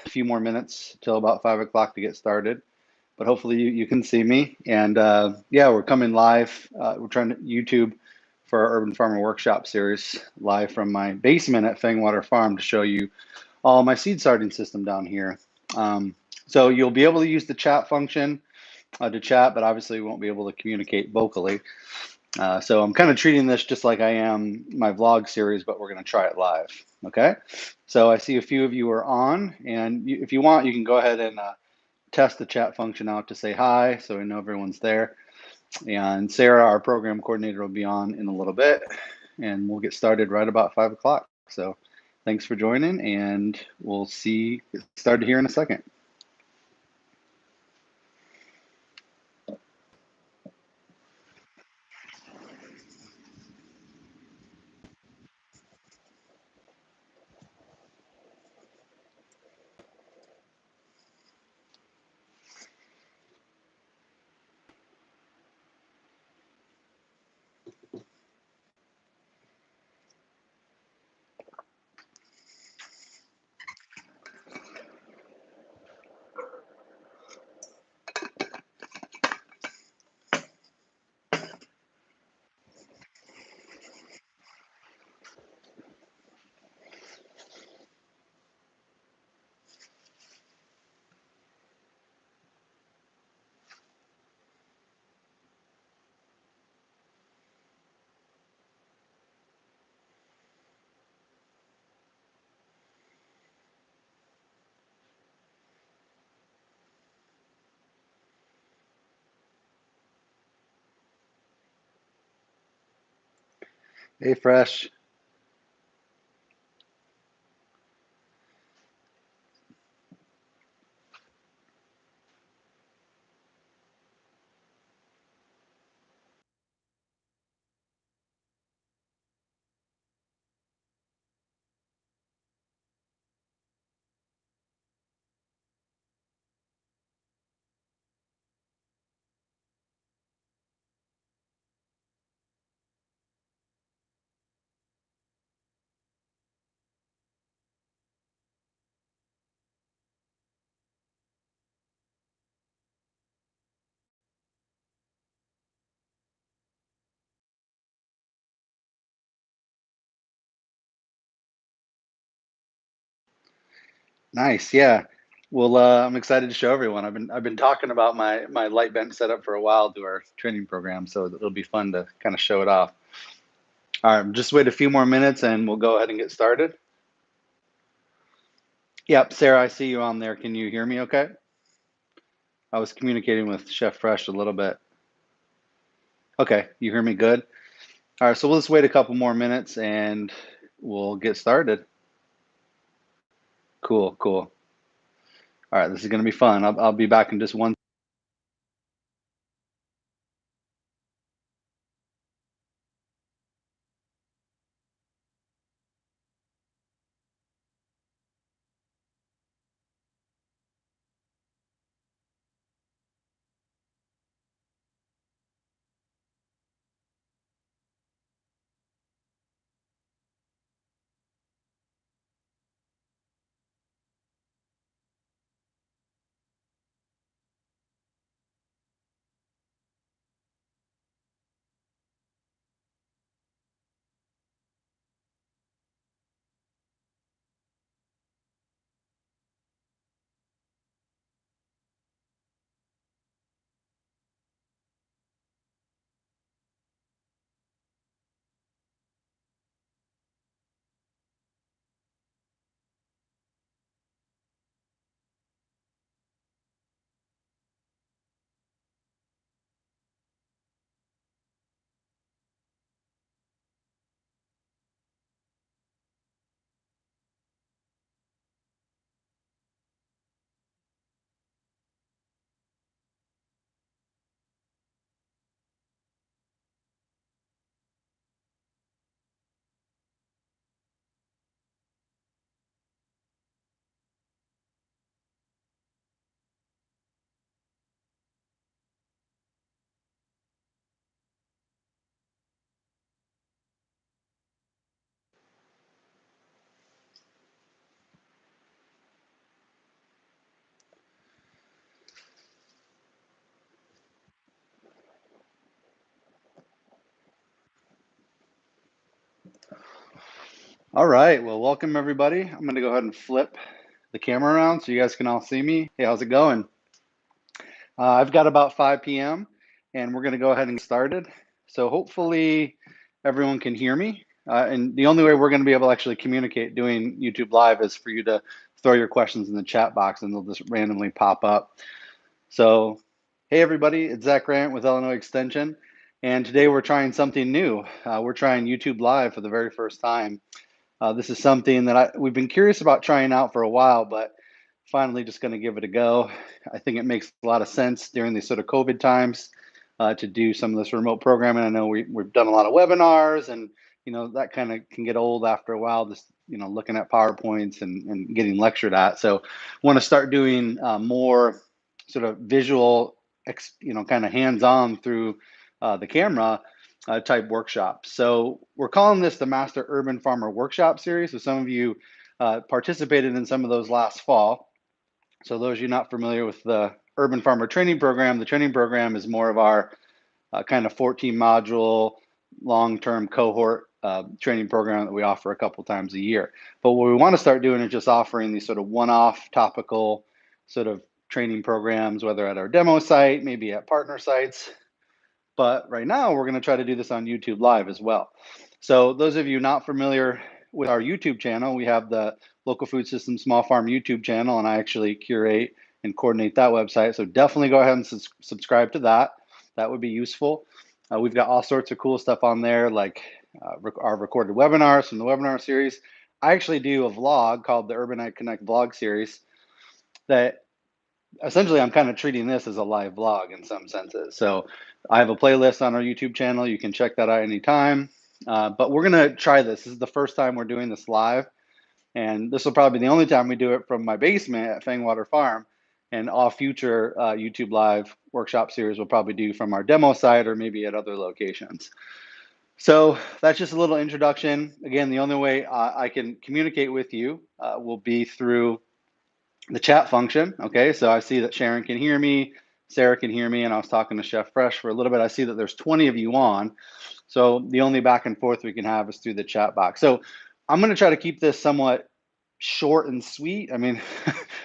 a few more minutes till about 5 o'clock to get started, but hopefully you can see me. And yeah, we're coming live. We're trying to YouTube for our Urban Farmer Workshop series live from my basement at Fangwater Farm to show you all my seed starting system down here. So you'll be able to use the chat function to chat, but obviously we won't be able to communicate vocally. So I'm kind of treating this just like I am my vlog series, but we're going to try it live. Okay. So I see a few of you are on, and if you want, you can go ahead and test the chat function out to say hi so we know everyone's there. And Sarah, our program coordinator, will be on in a little bit, and we'll get started right about 5 o'clock. So thanks for joining, and we'll get started here in a second. Hey, Fresh. Nice, yeah. Well, I'm excited to show everyone. I've been talking about my light bench setup for a while through our training program, so it'll be fun to kind of show it off. All right, just wait a few more minutes and we'll go ahead and get started. Yep, Sarah, I see you on there. Can you hear me okay? I was communicating with Chef Fresh a little bit. Okay, you hear me good? All right, so we'll just wait a couple more minutes and we'll get started. Cool, cool. All right, this is going to be fun. I'll be back in just one. All right, well, welcome everybody. I'm going to go ahead and flip the camera around so you guys can all see me. Hey, how's it going? I've got about 5 p.m. and we're going to go ahead and get started. So hopefully everyone can hear me. And the only way we're going to be able to actually communicate doing YouTube Live is for you to throw your questions in the chat box and they'll just randomly pop up. So, hey everybody, it's Zack with Illinois Extension. And today we're trying something new. We're trying YouTube Live for the very first time. This is something that we've been curious about trying out for a while, but finally just going to give it a go. I think it makes a lot of sense during these sort of COVID times to do some of this remote programming. I know we've done a lot of webinars and, that kind of can get old after a while, just, looking at PowerPoints and getting lectured at. So want to start doing more sort of visual, kind of hands-on through the camera type workshops. So we're calling this the Master Urban Farmer Workshop Series. So some of you participated in some of those last fall. So those of you not familiar with the Urban Farmer Training Program, the training program is more of our kind of 14 module long-term cohort training program that we offer a couple times a year. But what we want to start doing is just offering these sort of one-off topical sort of training programs, whether at our demo site, maybe at partner sites. But right now we're going to try to do this on YouTube Live as well. So those of you not familiar with our YouTube channel, we have the Local Food System Small Farm YouTube channel, and I actually curate and coordinate that website. So definitely go ahead and subscribe to that. That would be useful. We've got all sorts of cool stuff on there, like our recorded webinars from the webinar series. I actually do a vlog called the Urbanite Connect vlog series that essentially I'm kind of treating this as a live vlog in some senses. So I have a playlist on our YouTube channel. You can check that out anytime. But we're going to try this. This is the first time we're doing this live. And this will probably be the only time we do it from my basement at Fangwater Farm. And all future YouTube Live workshop series we'll probably do from our demo site or maybe at other locations. So that's just a little introduction. Again, the only way I can communicate with you will be through the chat function. Okay, so I see that Sharon can hear me, Sarah can hear me, and I was talking to Chef Fresh for a little bit. I see that there's 20 of you on. So the only back and forth we can have is through the chat box. So I'm going to try to keep this somewhat short and sweet. I mean,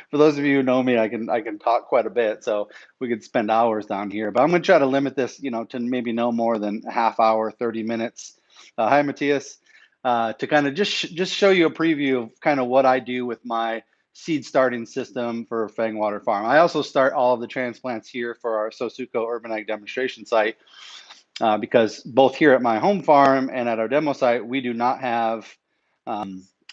for those of you who know me, I can talk quite a bit, so we could spend hours down here. But I'm going to try to limit this, to maybe no more than a half hour, 30 minutes. Hi, Matthias. To kind of just show you a preview of kind of what I do with my seed starting system for Fangwater Farm. I also start all of the transplants here for our Sosuco Urban Ag demonstration site because both here at my home farm and at our demo site, we do not have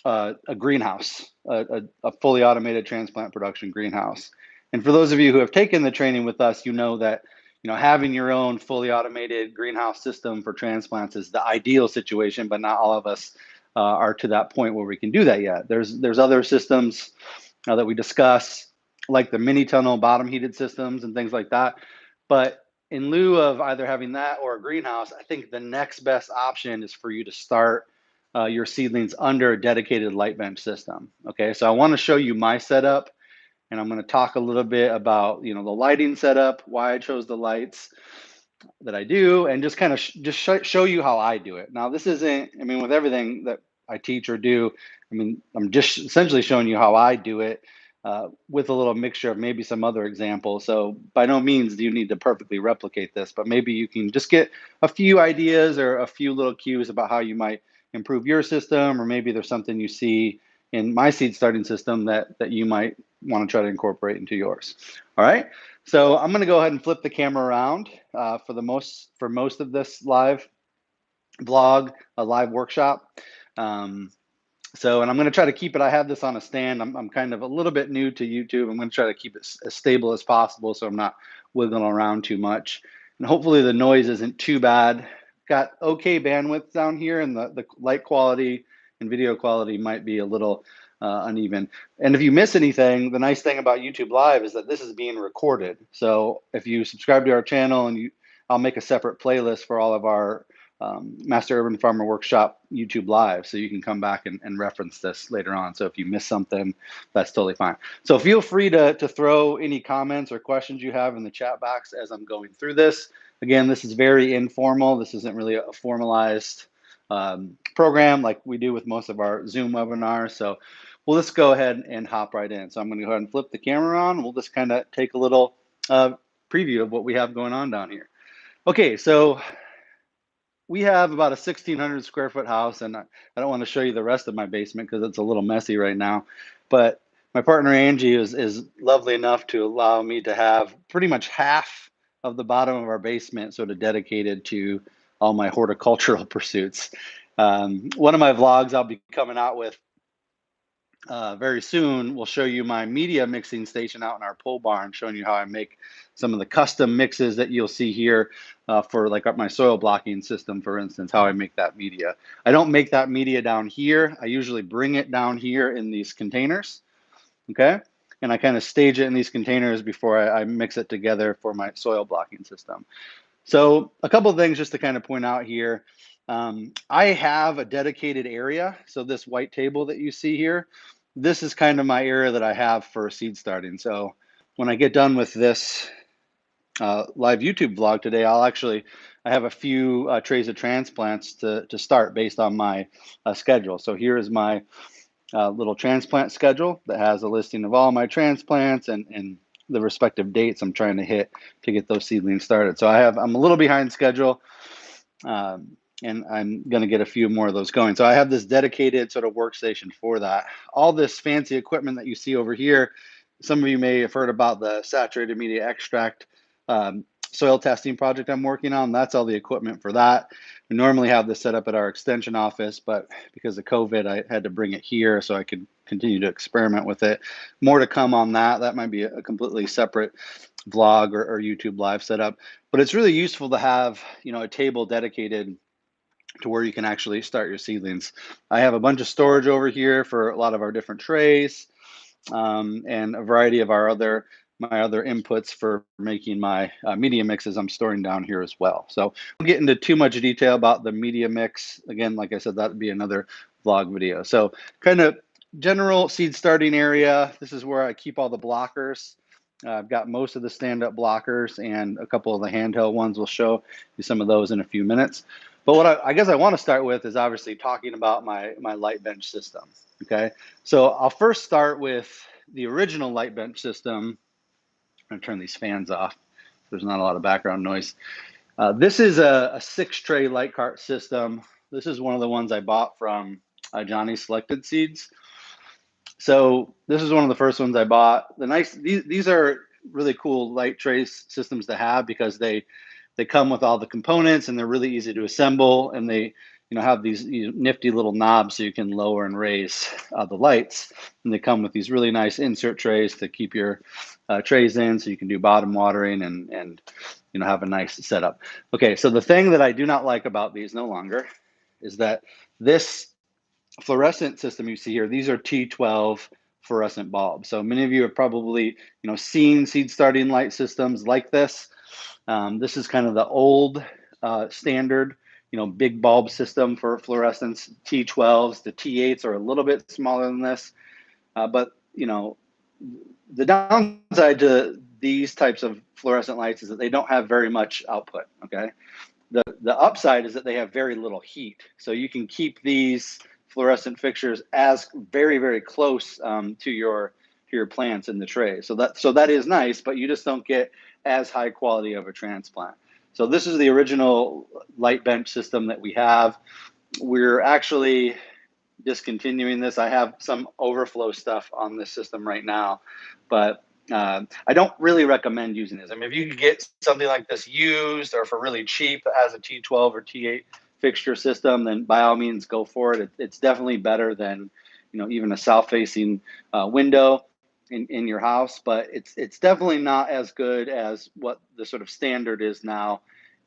a greenhouse, a fully automated transplant production greenhouse. And for those of you who have taken the training with us, you know that having your own fully automated greenhouse system for transplants is the ideal situation, but not all of us are to that point where we can do that yet. There's other systems that we discuss, like the mini tunnel bottom heated systems and things like that. But in lieu of either having that or a greenhouse, I think the next best option is for you to start your seedlings under a dedicated light bench system. Okay, so I want to show you my setup, and I'm going to talk a little bit about the lighting setup, why I chose the lights that I do, and just kind of show you how I do it. Now, this isn't, I mean, with everything that I teach or do, I mean, I'm just essentially showing you how I do it with a little mixture of maybe some other examples. So by no means do you need to perfectly replicate this, but maybe you can just get a few ideas or a few little cues about how you might improve your system, or maybe there's something you see in my seed starting system that you might want to try to incorporate into yours. All right. So I'm going to go ahead and flip the camera around for most of this live vlog, a live workshop. And I'm going to try to keep it. I have this on a stand. I'm kind of a little bit new to YouTube. I'm going to try to keep it as stable as possible so I'm not wiggling around too much. And hopefully the noise isn't too bad. Got okay bandwidth down here, and the light quality and video quality might be a little uneven. And if you miss anything, the nice thing about YouTube Live is that this is being recorded. So if you subscribe to our channel, and I'll make a separate playlist for all of our Master Urban Farmer Workshop YouTube Live, so you can come back and reference this later on. So if you miss something, that's totally fine. So feel free to throw any comments or questions you have in the chat box as I'm going through this. Again, this is very informal. This isn't really a formalized program like we do with most of our Zoom webinars. So we'll just go ahead and hop right in. So I'm going to go ahead and flip the camera on. We'll just kind of take a little preview of what we have going on down here. Okay, so we have about a 1,600 square foot house, and I don't want to show you the rest of my basement because it's a little messy right now. But my partner Angie is lovely enough to allow me to have pretty much half of the bottom of our basement sort of dedicated to all my horticultural pursuits. One of my vlogs I'll be coming out with very soon will show you my media mixing station out in our pole barn, showing you how I make some of the custom mixes that you'll see here for like my soil blocking system, for instance, how I make that media. I don't make that media down here. I usually bring it down here in these containers, okay? And I kind of stage it in these containers before I mix it together for my soil blocking system. So a couple of things just to kind of point out here. I have a dedicated area. So this white table that you see here, this is kind of my area that I have for seed starting. So when I get done with this live YouTube vlog today, I have a few trays of transplants to start based on my schedule. So here is my little transplant schedule that has a listing of all my transplants and the respective dates I'm trying to hit to get those seedlings started. So I'm a little behind schedule, and I'm going to get a few more of those going. So I have this dedicated sort of workstation for that. All this fancy equipment that you see over here, some of you may have heard about the saturated media extract soil testing project I'm working on. That's all the equipment for that. We normally have this set up at our extension office, but because of COVID, I had to bring it here so I could continue to experiment with it. More to come on that. That might be a completely separate vlog or YouTube live setup, but it's really useful to have, a table dedicated to where you can actually start your seedlings. I have a bunch of storage over here for a lot of our different trays, and a variety of my other inputs for making my media mixes I'm storing down here as well. So I won't get into too much detail about the media mix. Again, like I said, that would be another vlog video. So kind of general seed starting area. This is where I keep all the blockers. I've got most of the stand-up blockers and a couple of the handheld ones. We'll show you some of those in a few minutes. But what I guess I want to start with is obviously talking about my light bench system. Okay, so I'll first start with the original light bench system. I'm going to turn these fans off. There's not a lot of background noise. This is a 6-tray light cart system. This is one of the ones I bought from Johnny's Selected Seeds. So this is one of the first ones I bought. These are really cool light tray systems to have because they come with all the components and they're really easy to assemble, and they have these nifty little knobs so you can lower and raise the lights, and they come with these really nice insert trays to keep your trays in so you can do bottom watering and have a nice setup. Okay, so the thing that I do not like about these no longer is that this fluorescent system you see here, these are T12 fluorescent bulbs. So many of you have probably seen seed starting light systems like this. This is kind of the old standard, big bulb system for fluorescence. T12s, the T8s are a little bit smaller than this, but the downside to these types of fluorescent lights is that they don't have very much output. Okay, the upside is that they have very little heat, so you can keep these fluorescent fixtures as very, very close to your plants in the tray. So that is nice, but you just don't get as high quality of a transplant. So this is the original light bench system that we have. We're actually discontinuing this. I have some overflow stuff on this system right now, but I don't really recommend using this. I mean, if you could get something like this used or for really cheap that has a T12 or T8 fixture system, then by all means go for it. It's definitely better than even a south-facing window in your house, but it's definitely not as good as what the sort of standard is now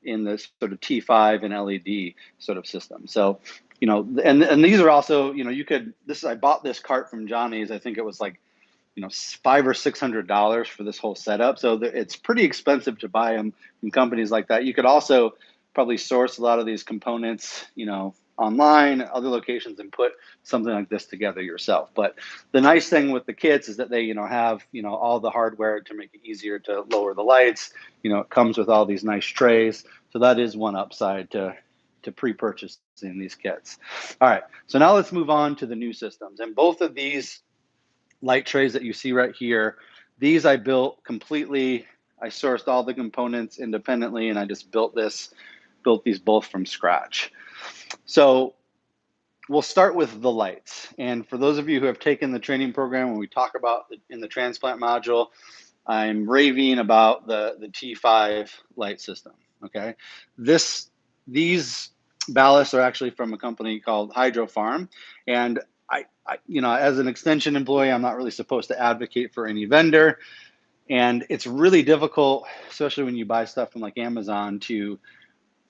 in the sort of T5 and LED sort of system. So and these are also I bought this cart from Johnny's. I think it was like $500 or $600 for this whole setup. So it's pretty expensive to buy them from companies like that. You could also probably source a lot of these components, online, other locations, and put something like this together yourself. But the nice thing with the kits is that they, have, all the hardware to make it easier to lower the lights. It comes with all these nice trays. So that is one upside to to pre-purchasing these kits. All right, so now let's move on to the new systems. And both of these light trays that you see right here, these I built completely. I sourced all the components independently, and I just built these both from scratch. So we'll start with the lights. And for those of you who have taken the training program, when we talk about in the transplant module, I'm raving about the T5 light system. Okay, these ballasts are actually from a company called Hydro Farm, and as an extension employee, I'm not really supposed to advocate for any vendor, and it's really difficult, especially when you buy stuff from like Amazon, to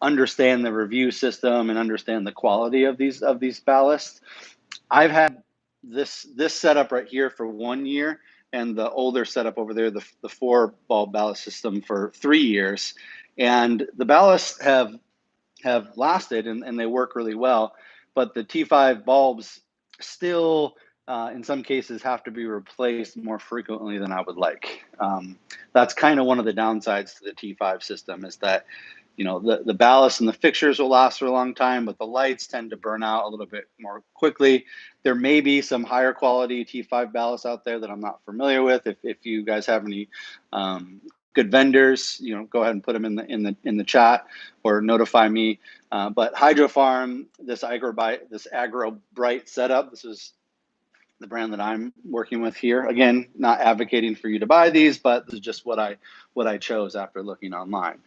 understand the review system and understand the quality of these ballasts. I've had this setup right here for 1 year, and the older setup over there, the 4-bulb ballast system, for 3 years, and the ballasts have lasted and they work really well, but the T5 bulbs still in some cases have to be replaced more frequently than I would like. That's kind of one of the downsides to the T5 system, is that the ballast and the fixtures will last for a long time, but the lights tend to burn out a little bit more quickly. There may be some higher quality T5 ballasts out there that I'm not familiar with. If you guys have any good vendors, go ahead and put them in the chat or notify me. But Hydro Farm, this Agro Bright setup, this is the brand that I'm working with here. Again, not advocating for you to buy these, but this is just what I chose after looking online.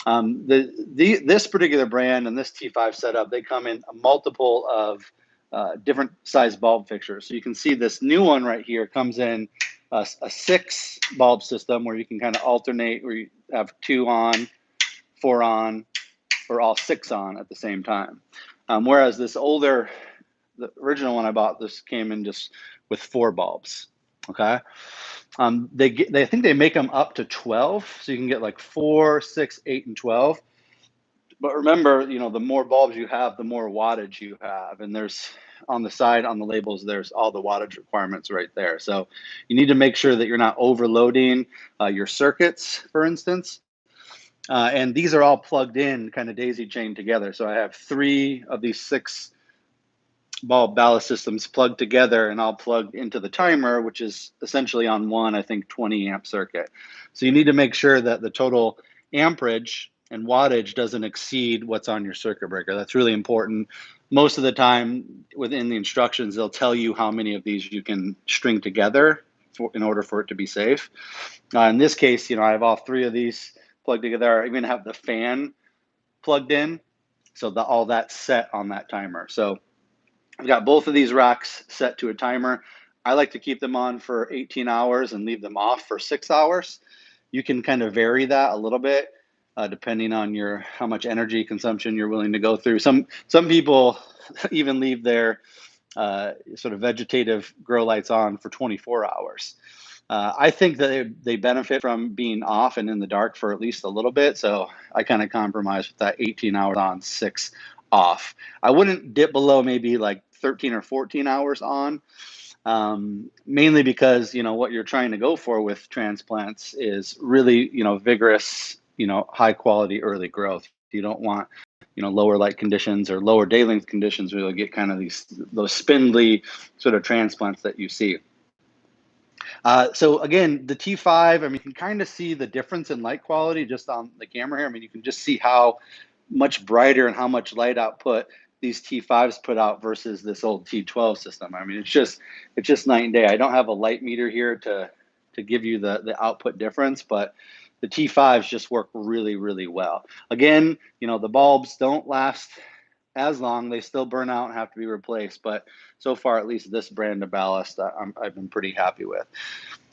This particular brand and this T5 setup, they come in a multiple of different size bulb fixtures. So you can see this new one right here comes in a 6 bulb system where you can kind of alternate, where you have 2 on, 4 on, or all 6 on at the same time. Whereas the original one I bought, this came in just with 4 bulbs. Okay. I think they make them up to 12, so you can get like 4, 6, 8, and 12. But remember, the more bulbs you have, the more wattage you have. And there's on the side, on the labels, there's all the wattage requirements right there. So you need to make sure that you're not overloading your circuits, for instance. And these are all plugged in, kind of daisy chained together. So I have 3 of these 6 bulb ballast systems plugged together and all plugged into the timer, which is essentially on one, I think, 20 amp circuit. So you need to make sure that the total amperage and wattage doesn't exceed what's on your circuit breaker. That's really important. Most of the time within the instructions, they'll tell you how many of these you can string together in order for it to be safe. In this case, I have all 3 of these plugged together. I even have the fan plugged in, so all that's set on that timer. So I've got both of these racks set to a timer. I like to keep them on for 18 hours and leave them off for 6 hours. You can kind of vary that a little bit depending on how much energy consumption you're willing to go through. Some people even leave their sort of vegetative grow lights on for 24 hours. I think that they benefit from being off and in the dark for at least a little bit. So I kind of compromise with that 18 hours on, 6 off. I wouldn't dip below maybe like 13 or 14 hours on, mainly because, what you're trying to go for with transplants is really, vigorous, high quality early growth. You don't want, lower light conditions or lower day length conditions where you'll get kind of those spindly sort of transplants that you see. So again, the T5, you can kind of see the difference in light quality just on the camera here. You can just see how much brighter and how much light output these T5s put out versus this old T12 system. It's just night and day. I don't have a light meter here to give you the output difference, but the T5s just work really, really well. Again, the bulbs don't last as long. They still burn out and have to be replaced, but so far, at least this brand of ballast, I've been pretty happy with.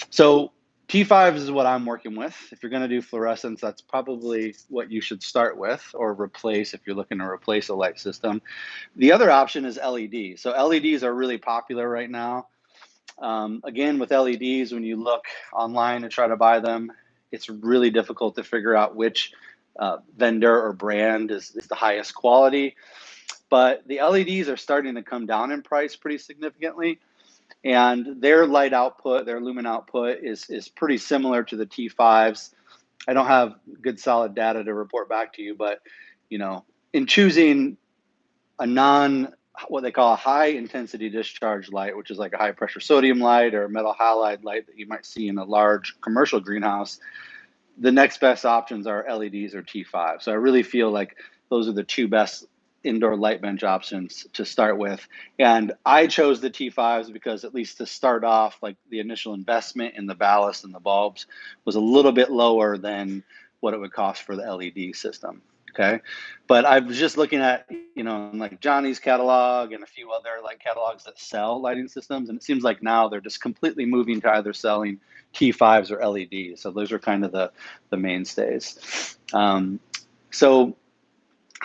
So T5s is what I'm working with. If you're going to do fluorescence, that's probably what you should start with or replace if you're looking to replace a light system. The other option is LEDs. So LEDs are really popular right now. Again, with LEDs, when you look online to try to buy them, it's really difficult to figure out which vendor or brand is the highest quality. But the LEDs are starting to come down in price pretty significantly. And their light output, their lumen output is pretty similar to the T5s. I don't have good solid data to report back to you, but in choosing a what they call a high intensity discharge light, which is like a high pressure sodium light or a metal halide light that you might see in a large commercial greenhouse, the next best options are LEDs or T5. So I really feel like those are the two best indoor light bench options to start with. And I chose the T5s because, at least to start off, like the initial investment in the ballast and the bulbs was a little bit lower than what it would cost for the LED system. Okay. But I was just looking at, like Johnny's catalog and a few other like catalogs that sell lighting systems. And it seems like now they're just completely moving to either selling T5s or LEDs. So those are kind of the mainstays. So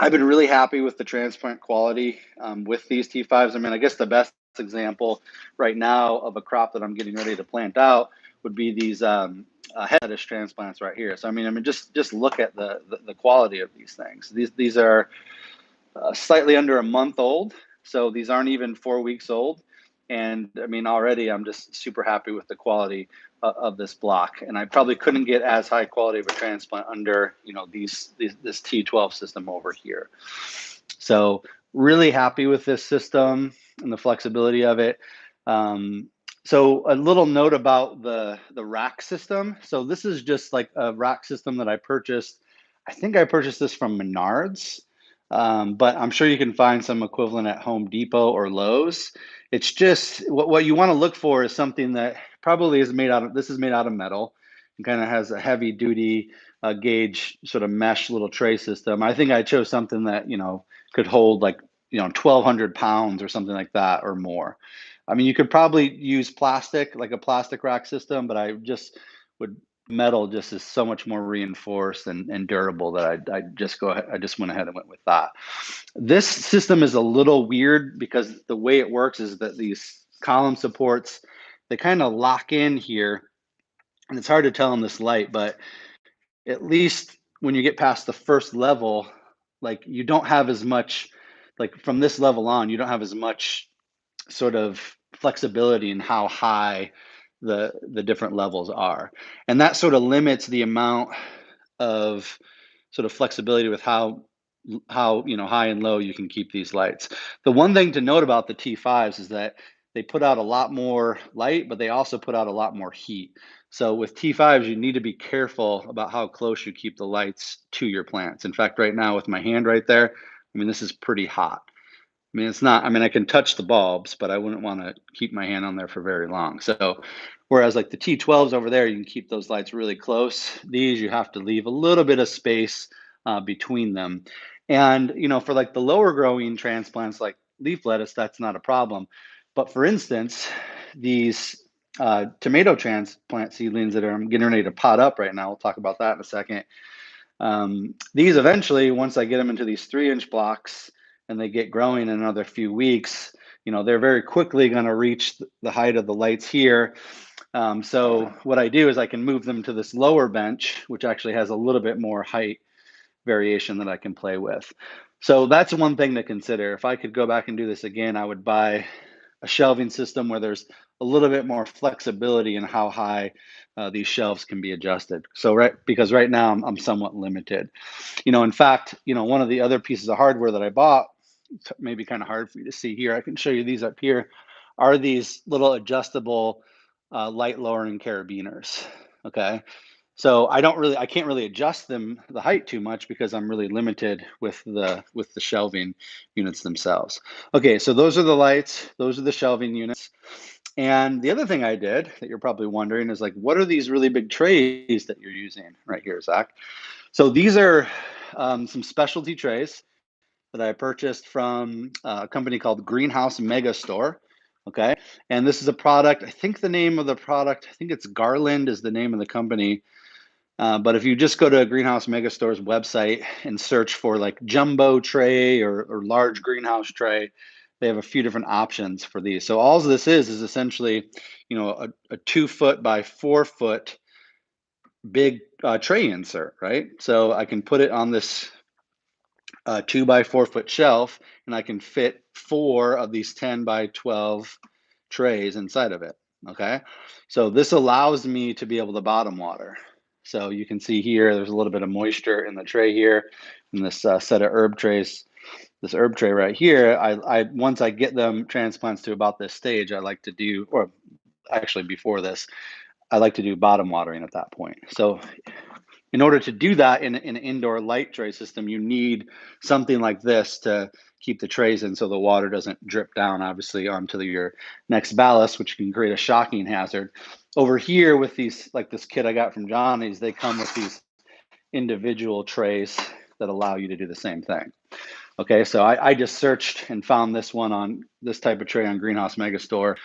I've been really happy with the transplant quality with these T5s. I mean, I guess the best example right now of a crop that I'm getting ready to plant out would be these head lettuce transplants right here. So I mean, just look at the quality of these things. These are slightly under a month old, so these aren't even 4 weeks old. And I mean, already I'm just super happy with the quality of this block. And I probably couldn't get as high quality of a transplant under, this T12 system over here. So really happy with this system and the flexibility of it. So a little note about the rack system. So this is just like a rack system that I purchased. I think I purchased this from Menards. But I'm sure you can find some equivalent at Home Depot or Lowe's. It's just what you want to look for is something that probably is made out of, this is made out of metal and kind of has a heavy duty gauge sort of mesh little tray system. I think I chose something that, could hold like, 1,200 pounds or something like that or more. I mean, you could probably use plastic, like a plastic rack system, but I just would metal just is so much more reinforced and durable that I just went ahead and went with that. This system is a little weird because the way it works is that these column supports, they kind of lock in here, and it's hard to tell in this light, but at least when you get past the first level, like you don't have as much, like from this level on, you don't have as much sort of flexibility in how high the different levels are. And that sort of limits the amount of sort of flexibility with how high and low you can keep these lights. The one thing to note about the T5s is that they put out a lot more light, but they also put out a lot more heat. So with T5s, you need to be careful about how close you keep the lights to your plants. In fact, right now with my hand right there, I mean, this is pretty hot. I mean, it's not, I mean, I can touch the bulbs, but I wouldn't want to keep my hand on there for very long. So, whereas like the T12s over there, you can keep those lights really close. These, you have to leave a little bit of space between them. And, for like the lower growing transplants like leaf lettuce, that's not a problem. But for instance, these tomato transplant seedlings that I'm getting ready to pot up right now, we'll talk about that in a second. These eventually, once I get them into these 3-inch blocks and they get growing in another few weeks, they're very quickly going to reach the height of the lights here. So what I do is I can move them to this lower bench, which actually has a little bit more height variation that I can play with. So that's one thing to consider. If I could go back and do this again, I would buy a shelving system where there's a little bit more flexibility in how high these shelves can be adjusted. So because right now I'm somewhat limited. In fact, one of the other pieces of hardware that I bought, maybe kind of hard for you to see here, I can show you these up here, are these little adjustable light lowering carabiners. Okay. So I can't really adjust them the height too much because I'm really limited with the shelving units themselves. Okay, so those are the lights, those are the shelving units. And the other thing I did that you're probably wondering is like, what are these really big trays that you're using right here, Zach? So these are some specialty trays that I purchased from a company called Greenhouse Mega Store. Okay, and this is a product, I think the name of the product, I think it's Garland is the name of the company. But if you just go to Greenhouse Megastore's website and search for like jumbo tray or large greenhouse tray, they have a few different options for these. So all this is essentially, a 2-foot by 4-foot big tray insert, right? So I can put it on this 2 by 4-foot shelf, and I can fit 4 of these 10 by 12 trays inside of it. Okay, so this allows me to be able to bottom water. So you can see here, there's a little bit of moisture in the tray here. in this set of herb trays. This herb tray right here, I once I get them transplants to about this stage, I like to do, or actually before this, I like to do bottom watering at that point. So in order to do that in an indoor light tray system, you need something like this to keep the trays in so the water doesn't drip down, obviously, onto your next ballast, which can create a shocking hazard. Over here with these, like this kit I got from Johnny's, they come with these individual trays that allow you to do the same thing. Okay, so I just searched and found this one on this type of tray on Greenhouse Megastore,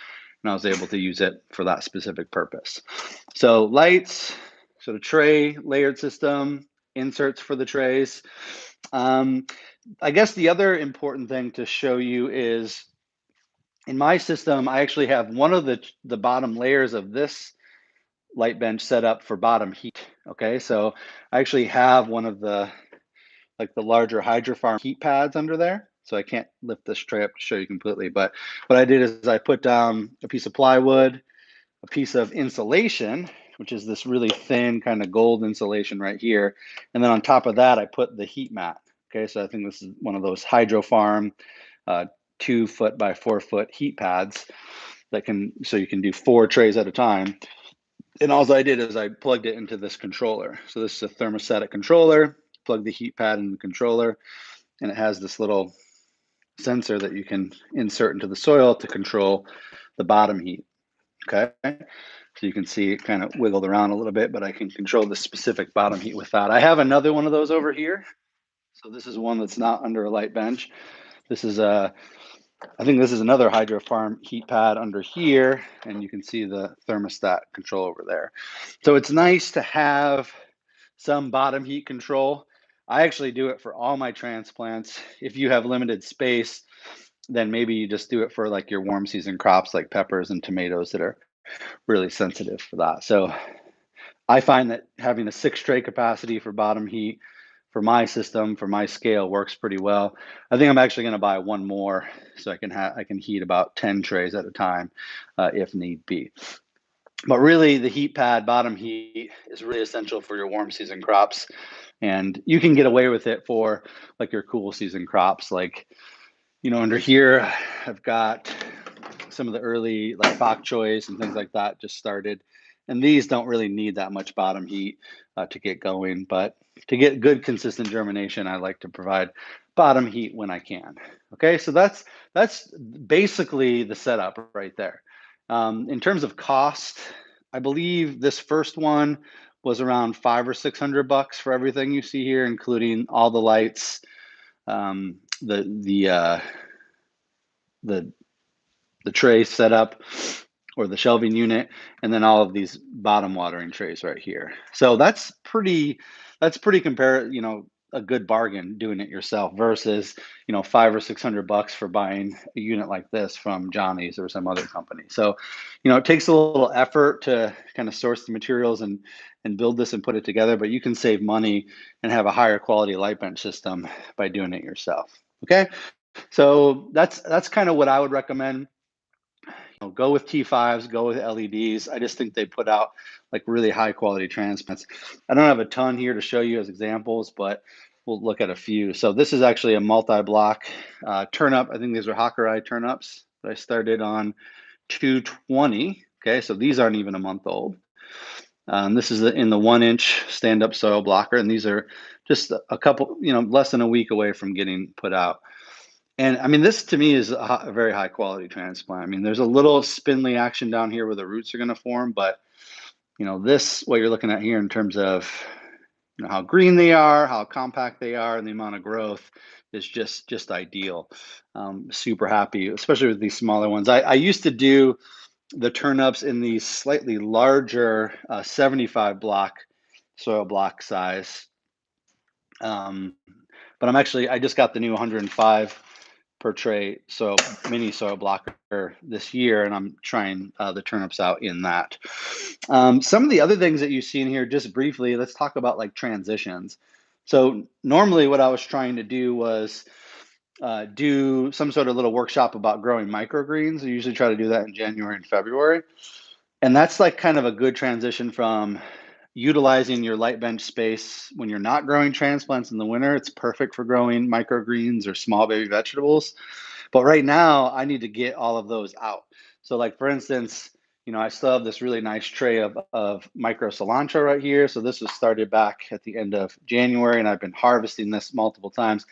and I was able to use it for that specific purpose. So lights, so the tray layered system, inserts for the trays. I guess the other important thing to show you is in my system, I actually have one of the bottom layers of this light bench set up for bottom heat. Okay, so I actually have one of the larger hydrofarm heat pads under there. So I can't lift this tray up to show you completely, but what I did is I put down a piece of plywood, a piece of insulation, which is this really thin kind of gold insulation right here. And then on top of that, I put the heat mat. Okay, so I think this is one of those hydrofarm 2 foot by 4 foot heat pads that so you can do 4 trays at a time. And all I did is I plugged it into this controller. So this is a thermostatic controller, plug the heat pad in the controller, and it has this little sensor that you can insert into the soil to control the bottom heat. Okay, so you can see it kind of wiggled around a little bit, but I can control the specific bottom heat with that. I have another one of those over here. So this is one that's not under a light bench. This is I think this is another hydrofarm heat pad under here, and you can see the thermostat control over there. So it's nice to have some bottom heat control. I actually do it for all my transplants. If you have limited space, then maybe you just do it for like your warm season crops like peppers and tomatoes that are really sensitive for that. So I find that having a 6 tray capacity for bottom heat for my system, for my scale, works pretty well. I think I'm actually going to buy one more so I can heat about 10 trays at a time if need be. But really, the heat pad bottom heat is really essential for your warm season crops, and you can get away with it for like your cool season crops. Like, under here, I've got some of the early like bok choys and things like that just started, and these don't really need that much bottom heat to get going. But to get good consistent germination, I like to provide bottom heat when I can. Okay, so that's basically the setup right there. In terms of cost, I believe this first one was around $500 or $600 for everything you see here, including all the lights, the tray setup or the shelving unit, and then all of these bottom watering trays right here. So that's pretty a good bargain doing it yourself versus $500 or $600 for buying a unit like this from Johnny's or some other company. So it takes a little effort to kind of source the materials and build this and put it together, but you can save money and have a higher quality light bench system by doing it yourself. Okay, so that's kind of what I would recommend. Go with T5s, go with LEDs. I just think they put out like really high quality transplants. I don't have a ton here to show you as examples, but we'll look at a few. So this is actually a multi-block turnip. I think these are Hakurai turnips that I started on 220. Okay, so these aren't even a month old. This is in the 1-inch stand-up soil blocker, and these are just a couple, less than a week away from getting put out. And I mean, this to me is a very high quality transplant. I mean, there's a little spindly action down here where the roots are going to form, but what you're looking at here in terms of how green they are, how compact they are, and the amount of growth is just ideal. Super happy, especially with these smaller ones. I used to do the turnips in these slightly larger 75 block soil block size. But I just got the new 105 per tray mini soil blocker this year, and I'm trying the turnips out in that. Some of the other things that you see in here, just briefly, let's talk about like transitions. So normally what I was trying to do was do some sort of little workshop about growing microgreens. I usually try to do that in January and February. And that's like kind of a good transition from utilizing your light bench space when you're not growing transplants in the winter. It's perfect for growing microgreens or small baby vegetables. But right now, I need to get all of those out. So, like for instance, I still have this really nice tray of micro cilantro right here. So this was started back at the end of January, and I've been harvesting this multiple times.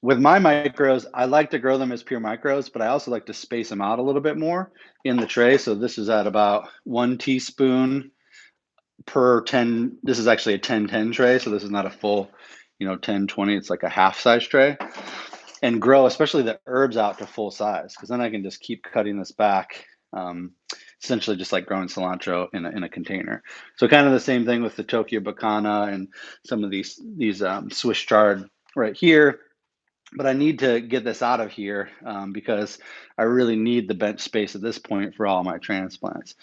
With my micros, I like to grow them as pure micros, but I also like to space them out a little bit more in the tray. So this is at about 1 teaspoon per 10. This is actually a 10-10 tray. So this is not a full, 10-20. It's like a half size tray. And grow, especially the herbs, out to full size, because then I can just keep cutting this back. Essentially just like growing cilantro in a container. So kind of the same thing with the Tokyo Bacana and some of these Swiss chard right here. But I need to get this out of here because I really need the bench space at this point for all my transplants.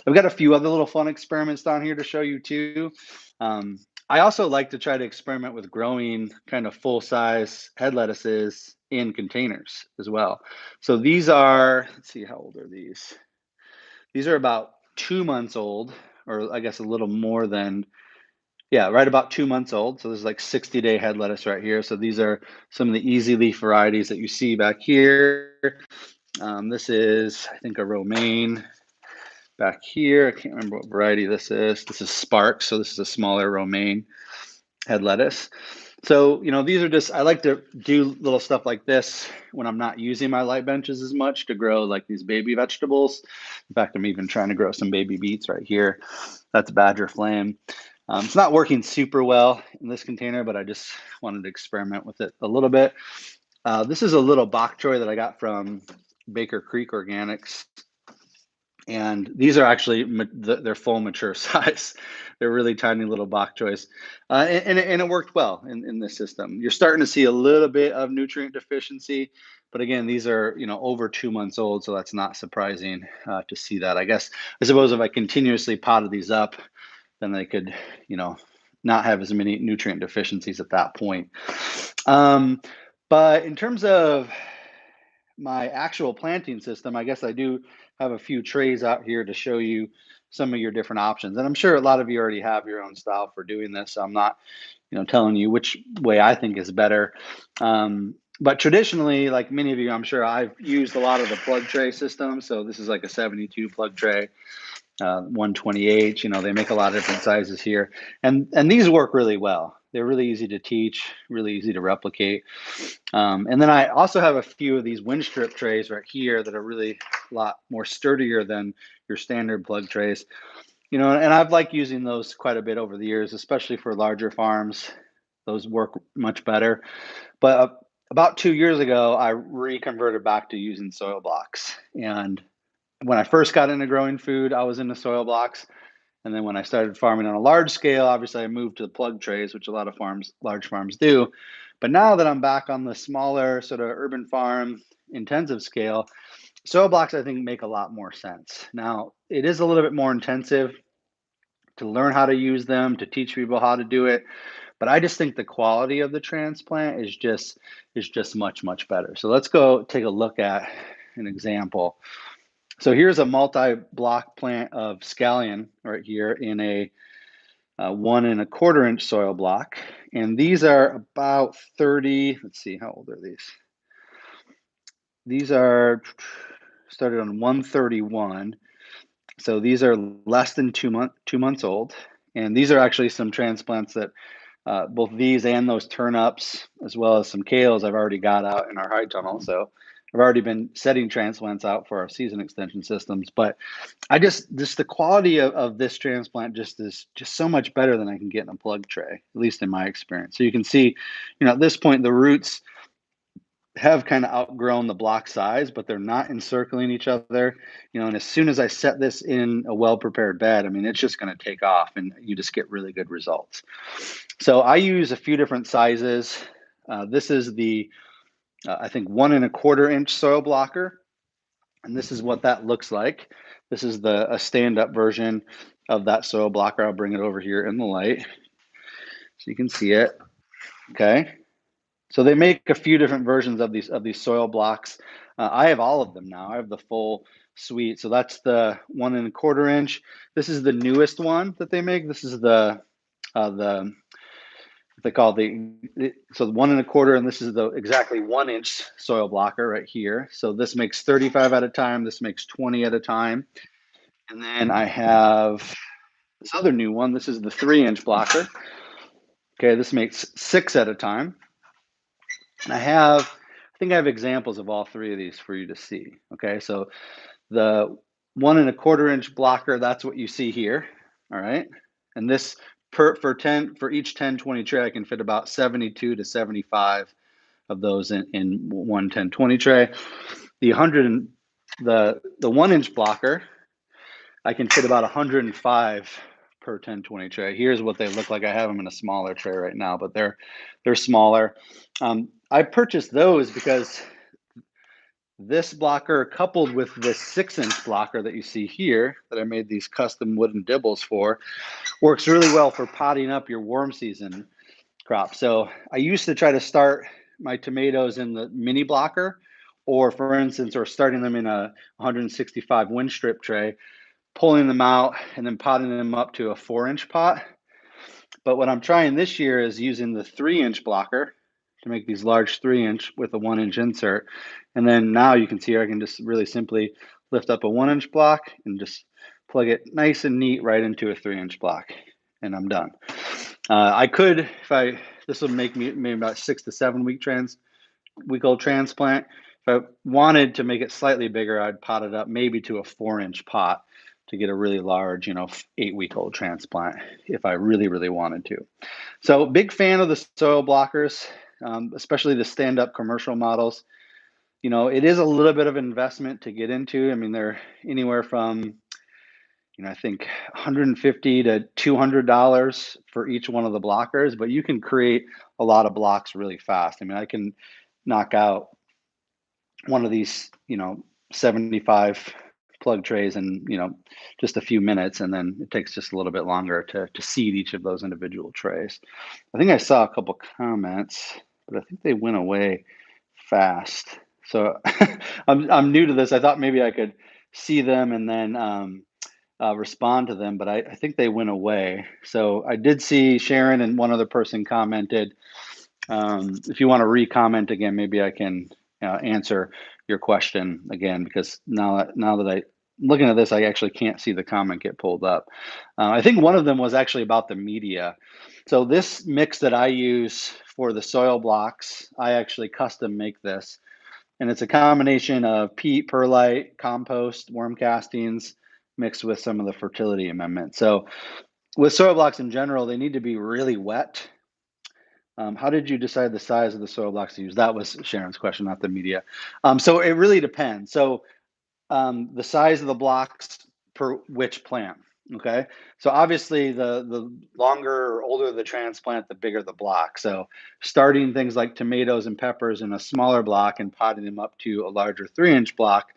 I've got a few other little fun experiments down here to show you too. I also like to try to experiment with growing kind of full-size head lettuces in containers as well. So these are, let's see, how old are these? These are about 2 months old, or I guess a little more than, yeah, right about 2 months old. So this is like 60-day head lettuce right here. So these are some of the easy leaf varieties that you see back here. This is, I think, a romaine back here. I can't remember what variety this is. This is Sparks. So this is a smaller romaine head lettuce. So, these are just, I like to do little stuff like this when I'm not using my light benches as much to grow like these baby vegetables. In fact, I'm even trying to grow some baby beets right here. That's Badger Flame. It's not working super well in this container, but I just wanted to experiment with it a little bit. This is a little bok choy that I got from Baker Creek Organics. And these are actually, they're full mature size. They're really tiny little bok choys. And it worked well in this system. You're starting to see a little bit of nutrient deficiency. But again, these are, over 2 months old. So that's not surprising to see that. I suppose if I continuously potted these up, then they could, not have as many nutrient deficiencies at that point. But in terms of my actual planting system, I guess I do have a few trays out here to show you some of your different options. And I'm sure a lot of you already have your own style for doing this. So I'm not, telling you which way I think is better. But traditionally, like many of you, I'm sure I've used a lot of the plug tray system. So this is like a 72 plug tray. 128. They make a lot of different sizes here, and these work really well. They're really easy to teach, really easy to replicate. And then I also have a few of these wind strip trays right here that are really a lot more sturdier than your standard plug trays. And I've liked using those quite a bit over the years, especially for larger farms. Those work much better. But about 2 years ago, I reconverted back to using soil blocks. And when I first got into growing food, I was into soil blocks. And then when I started farming on a large scale, obviously I moved to the plug trays, which a lot of large farms do. But now that I'm back on the smaller sort of urban farm intensive scale, soil blocks I think make a lot more sense. Now, it is a little bit more intensive to learn how to use them, to teach people how to do it. But I just think the quality of the transplant is just much better. So let's go take a look at an example. So here's a multi-block plant of scallion right here in a 1 1/4 inch soil block. And these are about 30, let's see, how old are these? These are started on 131. So these are less than 2 months old. And these are actually some transplants that both these and those turnips, as well as some kales, I've already got out in our high tunnel. So I've already been setting transplants out for our season extension systems. But just the quality of this transplant is just so much better than I can get in a plug tray, at least in my experience. So you can see, at this point, the roots have kind of outgrown the block size, but they're not encircling each other, and as soon as I set this in a well-prepared bed, I mean, it's just going to take off and you just get really good results. So I use a few different sizes. This is the, I think 1 1/4 inch soil blocker. And this is what that looks like. This is a stand-up version of that soil blocker. I'll bring it over here in the light so you can see it. Okay. So they make a few different versions of these soil blocks. I have all of them now. I have the full suite. So that's the 1¼ inch. This is the newest one that they make. This is the they call so 1¼ and this is the exactly 1 inch soil blocker right here. So this makes 35 at a time. This makes 20 at a time. And then I have this other new one. This is the 3 inch blocker. Okay, this makes 6 at a time. And I think I have examples of all three of these for you to see. Okay, so the 1¼ inch blocker, that's what you see here. All right, and this for each 10/20 tray, I can fit about 72 to 75 of those in one 10/20 tray. The 1 inch blocker, I can fit about 105 per 10/20 tray. Here's what they look like. I have them in a smaller tray right now, but they're smaller. I purchased those because this blocker coupled with this 6-inch blocker that you see here that I made these custom wooden dibbles for works really well for potting up your warm season crop. So I used to try to start my tomatoes in the mini blocker, or for instance, or starting them in a 165 wind strip tray, pulling them out and then potting them up to a 4-inch pot. But what I'm trying this year is using the 3-inch blocker to make these large 3-inch with a 1-inch insert. And then now you can see I can just really simply lift up a 1-inch block and just plug it nice and neat right into a 3-inch block, and I'm done. I could, this would make me maybe about 6 to 7 week old transplant. If I wanted to make it slightly bigger, I'd pot it up maybe to a 4-inch pot to get a really large, 8-week-old transplant if I really, really wanted to. So big fan of the soil blockers, especially the stand-up commercial models. It is a little bit of an investment to get into. I mean, they're anywhere from, I think $150 to $200 for each one of the blockers, but you can create a lot of blocks really fast. I mean, I can knock out one of these, 75 plug trays in, just a few minutes, and then it takes just a little bit longer to seed each of those individual trays. I think I saw a couple comments, but I think they went away fast. So I'm new to this. I thought maybe I could see them and then respond to them, but I think they went away. So I did see Sharon and one other person commented. If you want to re-comment again, maybe I can answer your question again, because now that I'm looking at this, I actually can't see the comment get pulled up. I think one of them was actually about the media. So this mix that I use for the soil blocks, I actually custom make this. And it's a combination of peat, perlite, compost, worm castings, mixed with some of the fertility amendment. So with soil blocks in general, they need to be really wet. How did you decide the size of the soil blocks to use? That was Sharon's question, not the media. So it really depends. So the size of the blocks per which plant. Okay, so obviously the longer or older the transplant, the bigger the block. So starting things like tomatoes and peppers in a smaller block and potting them up to a larger 3-inch block,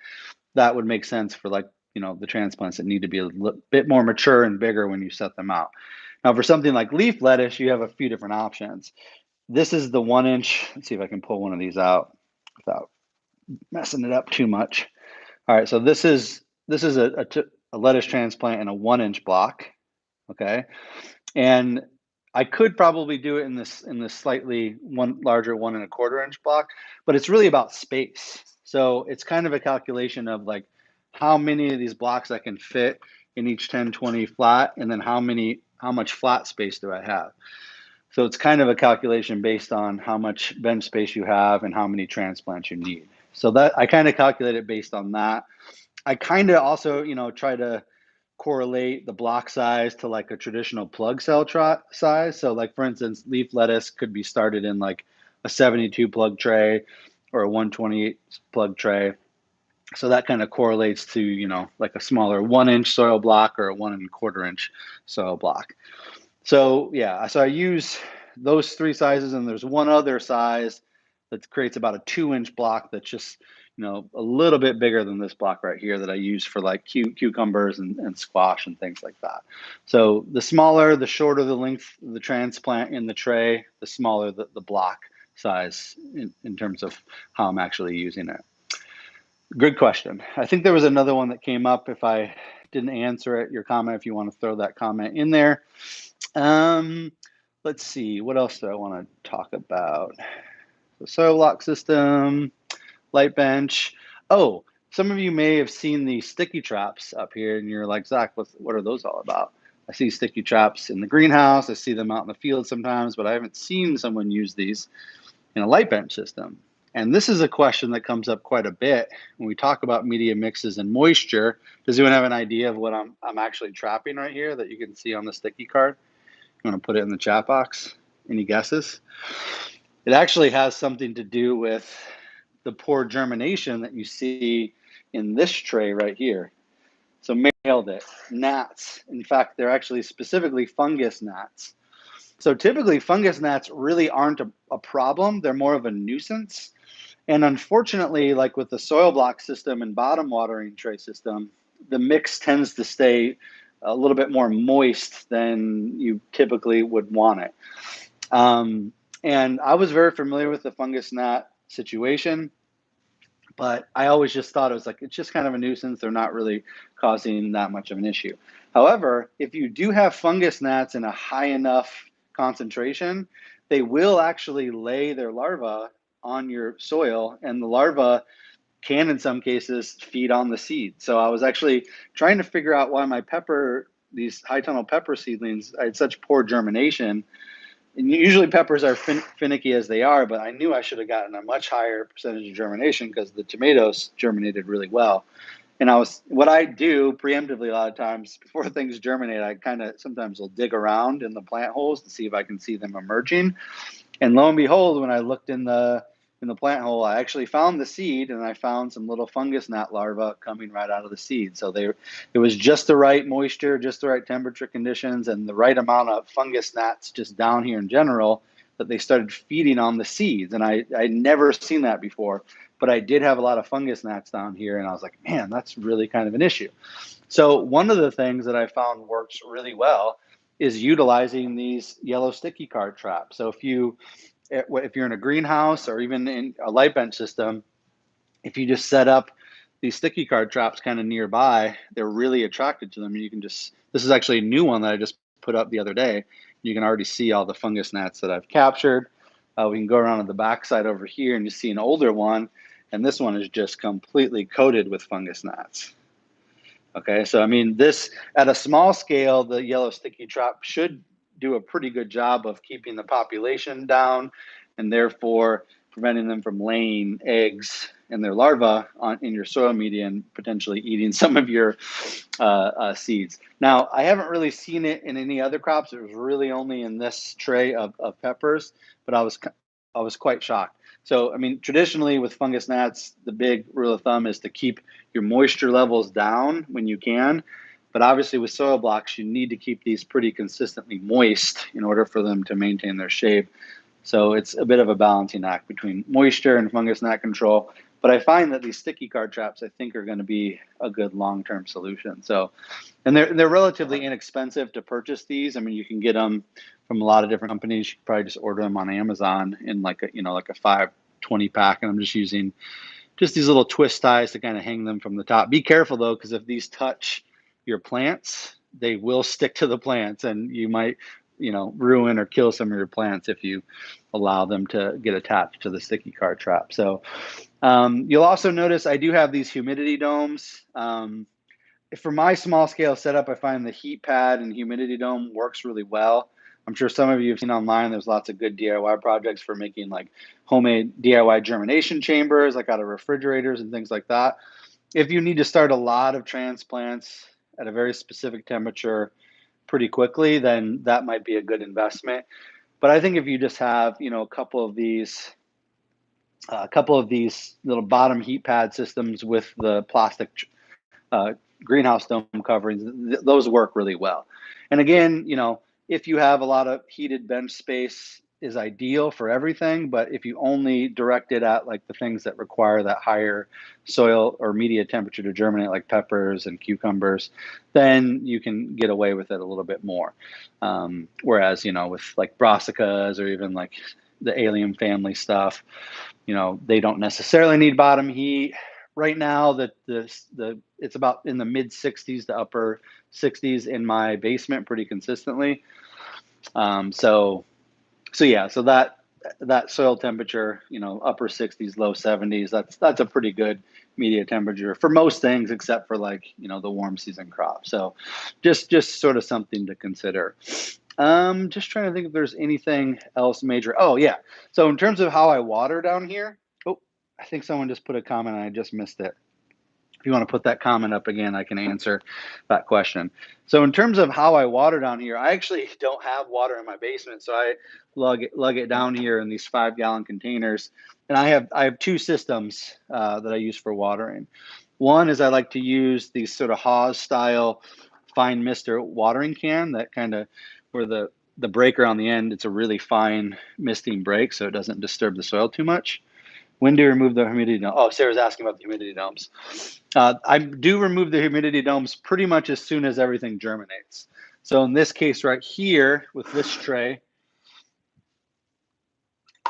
that would make sense for the transplants that need to be a bit more mature and bigger when you set them out. Now for something like leaf lettuce, you have a few different options. This is the 1-inch. Let's see if I can pull one of these out without messing it up too much. All right, so this is a lettuce transplant in a 1-inch block, okay? And I could probably do it in this slightly larger 1¼ inch block, but it's really about space. So it's kind of a calculation of like how many of these blocks I can fit in each 10/20 flat, and then how much flat space do I have. So it's kind of a calculation based on how much bench space you have and how many transplants you need. So that I kind of calculate it based on that. I kind of also, try to correlate the block size to like a traditional plug cell size. So like, for instance, leaf lettuce could be started in like a 72 plug tray or a 128 plug tray. So that kind of correlates to, like a smaller 1-inch soil block or a 1¼ inch soil block. So yeah, so I use those three sizes, and there's one other size that creates about a 2-inch block that's just a little bit bigger than this block right here that I use for like cucumbers and squash and things like that. So the shorter the length of the transplant in the tray, the smaller the block size in terms of how I'm actually using it. Good question. I think there was another one that came up. If I didn't answer it, your comment, if you want to throw that comment in there. Um, let's see, what else do I want to talk about? The soil block system, light bench. Oh, some of you may have seen the sticky traps up here, and you're like, Zach, what are those all about? I see sticky traps in the greenhouse. I see them out in the field sometimes, but I haven't seen someone use these in a light bench system. And this is a question that comes up quite a bit when we talk about media mixes and moisture. Does anyone have an idea of what I'm actually trapping right here that you can see on the sticky card? You want to put it in the chat box? Any guesses? It actually has something to do with the poor germination that you see in this tray right here. So nailed it. Gnats. In fact, they're actually specifically fungus gnats. So typically fungus gnats really aren't a problem. They're more of a nuisance. And unfortunately, like with the soil block system and bottom watering tray system, the mix tends to stay a little bit more moist than you typically would want it. And I was very familiar with the fungus gnat situation, but I always just thought it was like, it's just kind of a nuisance. They're not really causing that much of an issue. However, if you do have fungus gnats in a high enough concentration, they will actually lay their larvae on your soil, and the larvae can, in some cases, feed on the seed. So I was actually trying to figure out why my pepper, these high tunnel pepper seedlings, I had such poor germination. And usually peppers are finicky as they are, but I knew I should have gotten a much higher percentage of germination because the tomatoes germinated really well. And what I do preemptively a lot of times before things germinate, I kind of sometimes will dig around in the plant holes to see if I can see them emerging. And lo and behold, when I looked in the plant hole, I actually found the seed, and I found some little fungus gnat larvae coming right out of the seed. So it was just the right moisture, just the right temperature conditions, and the right amount of fungus gnats just down here in general that they started feeding on the seeds. And I'd never seen that before, but I did have a lot of fungus gnats down here, and I was like, man, that's really kind of an issue. So one of the things that I found works really well is utilizing these yellow sticky card traps. So if you're in a greenhouse or even in a light bench system, if you just set up these sticky card traps kind of nearby, they're really attracted to them. And this is actually a new one that I just put up the other day. You can already see all the fungus gnats that I've captured. We can go around to the backside over here and you see an older one. And this one is just completely coated with fungus gnats. Okay, so I mean, this at a small scale, the yellow sticky trap should do a pretty good job of keeping the population down and therefore preventing them from laying eggs and their larvae in your soil media and potentially eating some of your seeds. Now, I haven't really seen it in any other crops. It was really only in this tray of peppers, but I was quite shocked. So, I mean, traditionally with fungus gnats, the big rule of thumb is to keep your moisture levels down when you can. But obviously with soil blocks, you need to keep these pretty consistently moist in order for them to maintain their shape. So it's a bit of a balancing act between moisture and fungus gnat control. But I find that these sticky card traps, I think, are going to be a good long-term solution. So, and they're relatively inexpensive to purchase these. I mean, you can get them from a lot of different companies. You can probably just order them on Amazon in like a 5-20 pack. And I'm just using just these little twist ties to kind of hang them from the top. Be careful though, because if these touch your plants, they will stick to the plants, and you might ruin or kill some of your plants if you allow them to get attached to the sticky card trap. So you'll also notice I do have these humidity domes. For my small scale setup, I find the heat pad and humidity dome works really well. I'm sure some of you have seen online, there's lots of good DIY projects for making like homemade DIY germination chambers, like out of refrigerators and things like that. If you need to start a lot of transplants at a very specific temperature pretty quickly, then that might be a good investment. But I think if you just have, a couple of these little bottom heat pad systems with the plastic greenhouse dome coverings, those work really well. And again, if you have a lot of heated bench space is ideal for everything, but if you only direct it at like the things that require that higher soil or media temperature to germinate, like peppers and cucumbers, then you can get away with it a little bit more. Whereas, with like brassicas or even like the alien family stuff, they don't necessarily need bottom heat. Right now, it's about in the mid 60s to upper 60s in my basement pretty consistently. So that soil temperature, upper 60s, low 70s, that's a pretty good media temperature for most things except for like, the warm season crop. So just sort of something to consider. Just trying to think if there's anything else major. Oh yeah. So in terms of how I water down here, oh, I think someone just put a comment and I just missed it. If you want to put that comment up again, I can answer that question. So in terms of how I water down here, I actually don't have water in my basement. So I lug it down here in these 5-gallon containers. And I have two systems that I use for watering. One is I like to use these sort of Haws style fine mister watering can that kind of where the breaker on the end, it's a really fine misting break so it doesn't disturb the soil too much. When do you remove the humidity dome? Oh, Sarah's asking about the humidity domes. I do remove the humidity domes pretty much as soon as everything germinates. So in this case right here with this tray,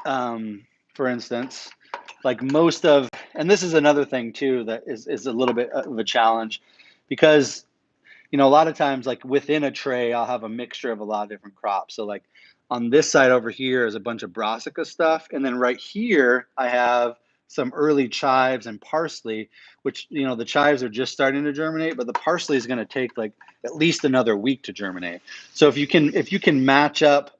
for instance, like and this is another thing too that is a little bit of a challenge because, a lot of times like within a tray, I'll have a mixture of a lot of different crops. So like on this side over here is a bunch of brassica stuff. And then right here, I have some early chives and parsley, which, the chives are just starting to germinate, but the parsley is going to take like at least another week to germinate. So if you can match up,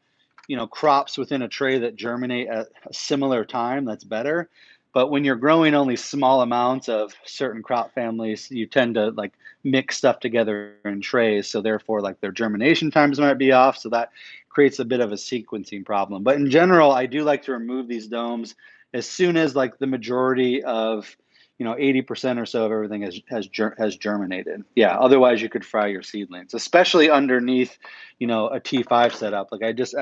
crops within a tray that germinate at a similar time, that's better. But when you're growing only small amounts of certain crop families, you tend to like mix stuff together in trays. So therefore, like their germination times might be off. So that creates a bit of a sequencing problem. But in general, I do like to remove these domes as soon as like the majority of 80% or so of everything has germinated. Yeah, otherwise you could fry your seedlings, especially underneath, a T5 setup. Like I just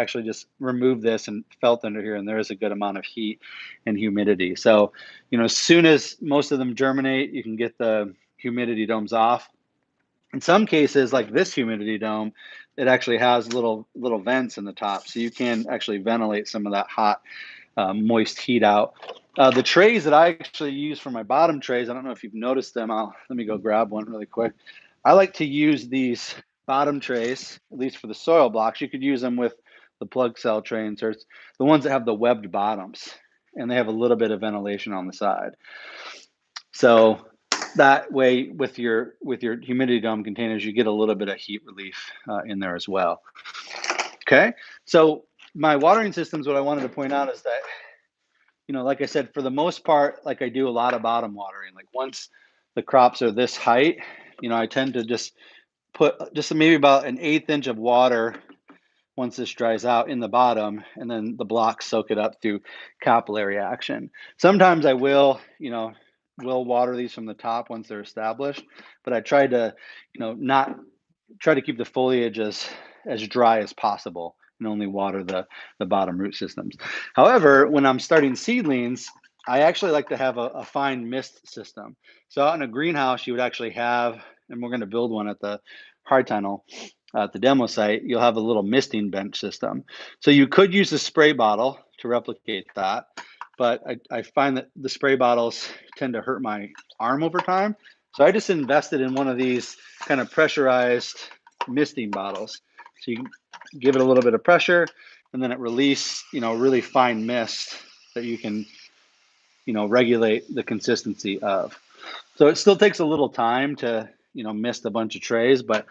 removed this and felt under here, and there is a good amount of heat and humidity. So, as soon as most of them germinate, you can get the humidity domes off. In some cases, like this humidity dome, it actually has little vents in the top, so you can actually ventilate some of that hot, moist heat out. The trays that I actually use for my bottom trays, I don't know if you've noticed them. Let me go grab one really quick. I like to use these bottom trays, at least for the soil blocks. You could use them with the plug cell tray inserts, the ones that have the webbed bottoms, and they have a little bit of ventilation on the side. So that way, with your humidity dome containers, you get a little bit of heat relief in there as well. Okay, so my watering systems, what I wanted to point out is that, like I said, for the most part, like I do a lot of bottom watering. Like once the crops are this height, I tend to just put just maybe about an 1/8 inch of water once this dries out in the bottom, and then the blocks soak it up through capillary action. Sometimes I will water these from the top once they're established, but I try to, not try to keep the foliage as dry as possible and only water the bottom root systems. However, when I'm starting seedlings, I actually like to have a fine mist system. So out in a greenhouse, you would actually have, and we're going to build one at the hard tunnel at the demo site, you'll have a little misting bench system. So you could use a spray bottle to replicate that, but I find that the spray bottles tend to hurt my arm over time. So I just invested in one of these kind of pressurized misting bottles. So you give it a little bit of pressure, and then it releases, really fine mist that you can, regulate the consistency of. So it still takes a little time to, mist a bunch of trays, but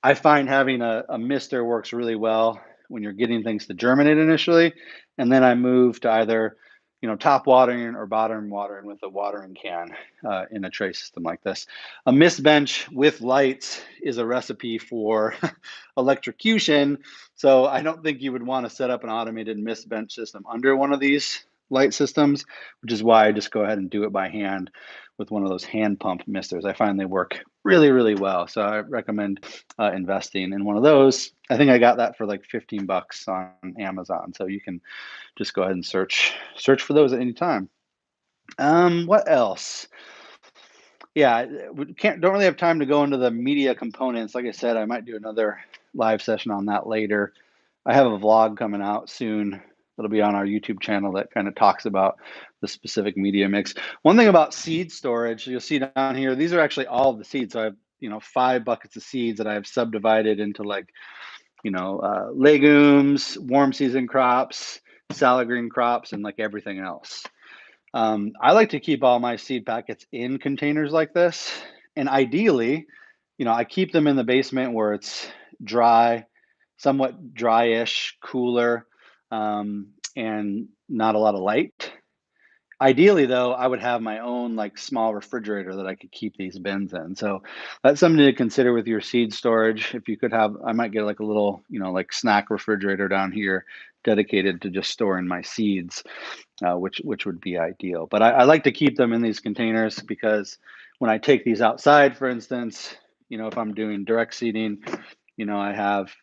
I find having a mister works really well when you're getting things to germinate initially. And then I move to either, top watering or bottom watering with a watering can in a tray system like this. A mist bench with lights is a recipe for electrocution. So I don't think you would want to set up an automated mist bench system under one of these light systems, which is why I just go ahead and do it by hand with one of those hand pump misters. I find they work really, really well. So I recommend investing in one of those. I think I got that for like $15 on Amazon. So you can just go ahead and search for those at any time. What else? Yeah, we don't really have time to go into the media components. Like I said, I might do another live session on that later. I have a vlog coming out soon that'll be on our YouTube channel that kind of talks about the specific media mix. One thing about seed storage, you'll see down here, these are actually all of the seeds. So I have, 5 buckets of seeds that I have subdivided into like, legumes, warm season crops, salad green crops, and like everything else. I like to keep all my seed packets in containers like this. And ideally, I keep them in the basement where it's dry, somewhat dryish, cooler, and not a lot of light. Ideally, though, I would have my own like small refrigerator that I could keep these bins in. So that's something to consider with your seed storage. If you could have, I might get like a little, like snack refrigerator down here dedicated to just storing my seeds, which would be ideal. But I like to keep them in these containers because when I take these outside, for instance, if I'm doing direct seeding, I have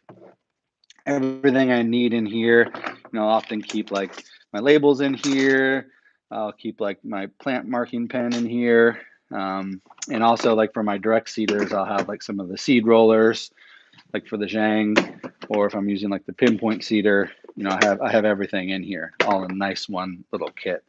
everything I need in here. I'll often keep like my labels in here. I'll keep like my plant marking pen in here. And also like for my direct seeders, I'll have like some of the seed rollers, like for the Zhang, or if I'm using like the pinpoint seeder, I have everything in here, all in a nice one little kit.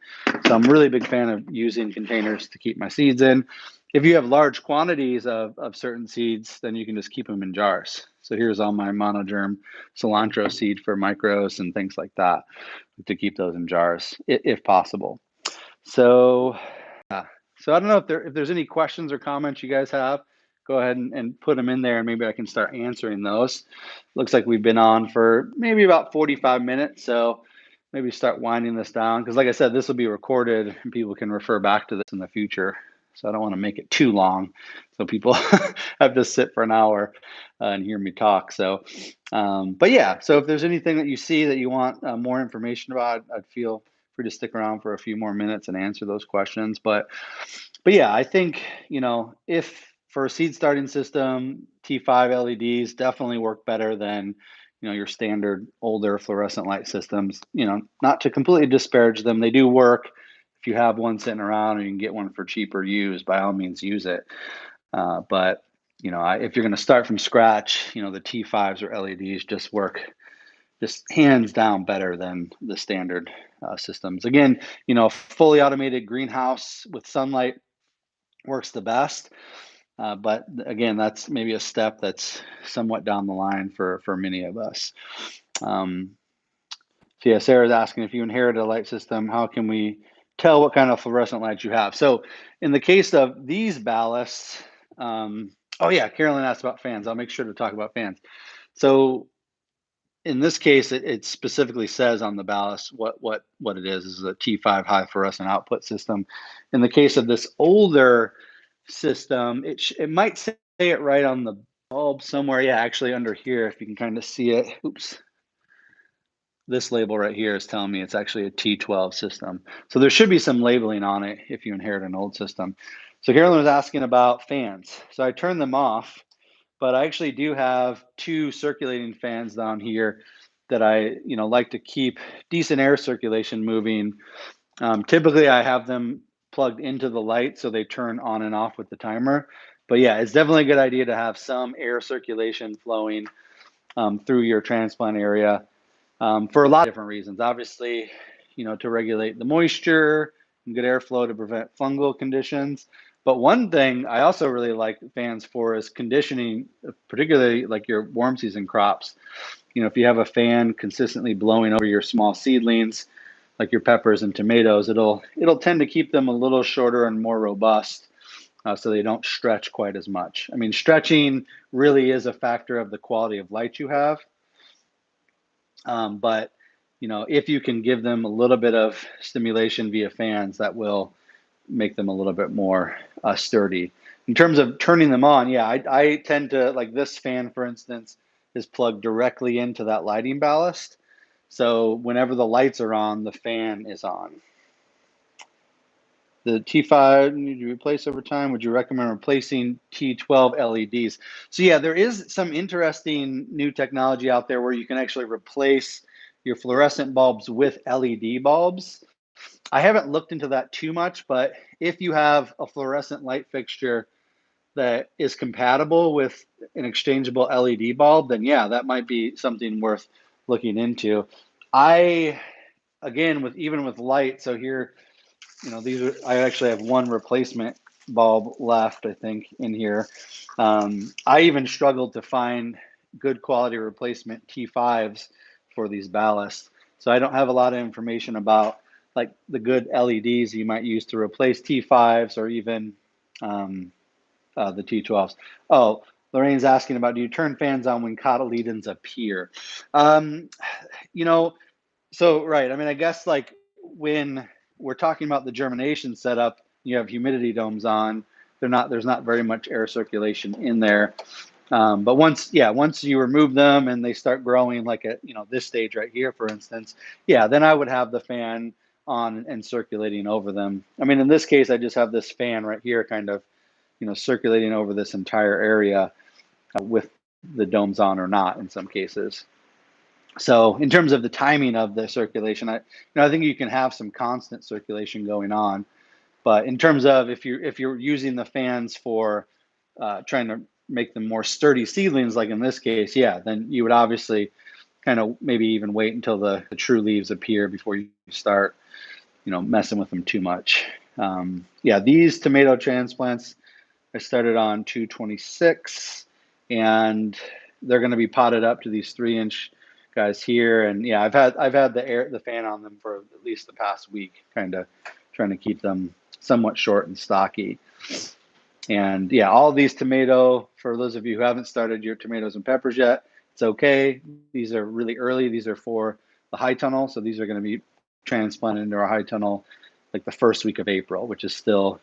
So I'm a really big fan of using containers to keep my seeds in. If you have large quantities of certain seeds, then you can just keep them in jars. So here's all my monogerm cilantro seed for micros and things like that to keep those in jars if possible. So, so I don't know if there's any questions or comments you guys have. Go ahead and put them in there, and maybe I can start answering those. Looks like we've been on for maybe about 45 minutes, so maybe start winding this down. Because like I said, this will be recorded, and people can refer back to this in the future. So I don't want to make it too long, so people have to sit for an hour and hear me talk. So, but yeah, so if there's anything that you see that you want more information about, I'd feel free to stick around for a few more minutes and answer those questions. But yeah, I think, if for a seed starting system, T5 LEDs definitely work better than, your standard older fluorescent light systems. Not to completely disparage them, they do work. If you have one sitting around and you can get one for cheaper used, by all means use it. But if you're going to start from scratch, the T5s or LEDs just work just hands down better than the standard systems. Again, fully automated greenhouse with sunlight works the best. But again, that's maybe a step that's somewhat down the line for many of us. So yeah, Sarah's asking, if you inherit a light system, how can we tell what kind of fluorescent lights you have? So in the case of these ballasts, oh yeah, Carolyn asked about fans. I'll make sure to talk about fans. So in this case, it specifically says on the ballast what it is. This is a T5 high fluorescent output system. In the case of this older system, it might say it right on the bulb somewhere. Yeah, actually under here, if you can kind of see it. Oops. This label right here is telling me it's actually a T12 system. So there should be some labeling on it if you inherit an old system. So Carolyn was asking about fans. So I turned them off, but I actually do have 2 circulating fans down here that I like to keep decent air circulation moving. Typically I have them plugged into the light so they turn on and off with the timer. But yeah, it's definitely a good idea to have some air circulation flowing through your transplant area for a lot of different reasons. Obviously, to regulate the moisture and good airflow to prevent fungal conditions. But one thing I also really like fans for is conditioning, particularly like your warm season crops. If you have a fan consistently blowing over your small seedlings, like your peppers and tomatoes, it'll tend to keep them a little shorter and more robust, so they don't stretch quite as much. I mean, stretching really is a factor of the quality of light you have. But if you can give them a little bit of stimulation via fans, that will make them a little bit more sturdy. In terms of turning them on, yeah, I tend to, like this fan, for instance, is plugged directly into that lighting ballast. So whenever the lights are on, the fan is on. The T5 need to replace over time. Would you recommend replacing T12 LEDs? So yeah, there is some interesting new technology out there where you can actually replace your fluorescent bulbs with LED bulbs. I haven't looked into that too much, but if you have a fluorescent light fixture that is compatible with an exchangeable LED bulb, then yeah, that might be something worth looking into. I again, even with light, so here, I actually have one replacement bulb left, I think, in here. I even struggled to find good quality replacement T5s for these ballasts. So I don't have a lot of information about like the good LEDs you might use to replace T5s or even the T12s. Oh, Lorraine's asking about, do you turn fans on when cotyledons appear? Um, you know, so, right. I mean, I guess like when we're talking about the germination setup, you have humidity domes on. There's not very much air circulation in there. But once you remove them and they start growing, like at this stage right here, for instance, yeah, then I would have the fan on and circulating over them. I mean, in this case, I just have this fan right here, kind of circulating over this entire area with the domes on or not in some cases. So in terms of the timing of the circulation, I think you can have some constant circulation going on. But in terms of if you're using the fans for trying to make them more sturdy seedlings, like in this case, yeah, then you would obviously kind of maybe even wait until the true leaves appear before you start, messing with them too much. Yeah, these tomato transplants, I started on 226, and they're going to be potted up to these 3-inch guys here. And yeah, I've had the fan on them for at least the past week, kind of trying to keep them somewhat short and stocky. And yeah, all these tomato, for those of you who haven't started your tomatoes and peppers yet, it's okay. These are really early. These are for the high tunnel, so these are going to be transplanted into our high tunnel like the first week of April, which is still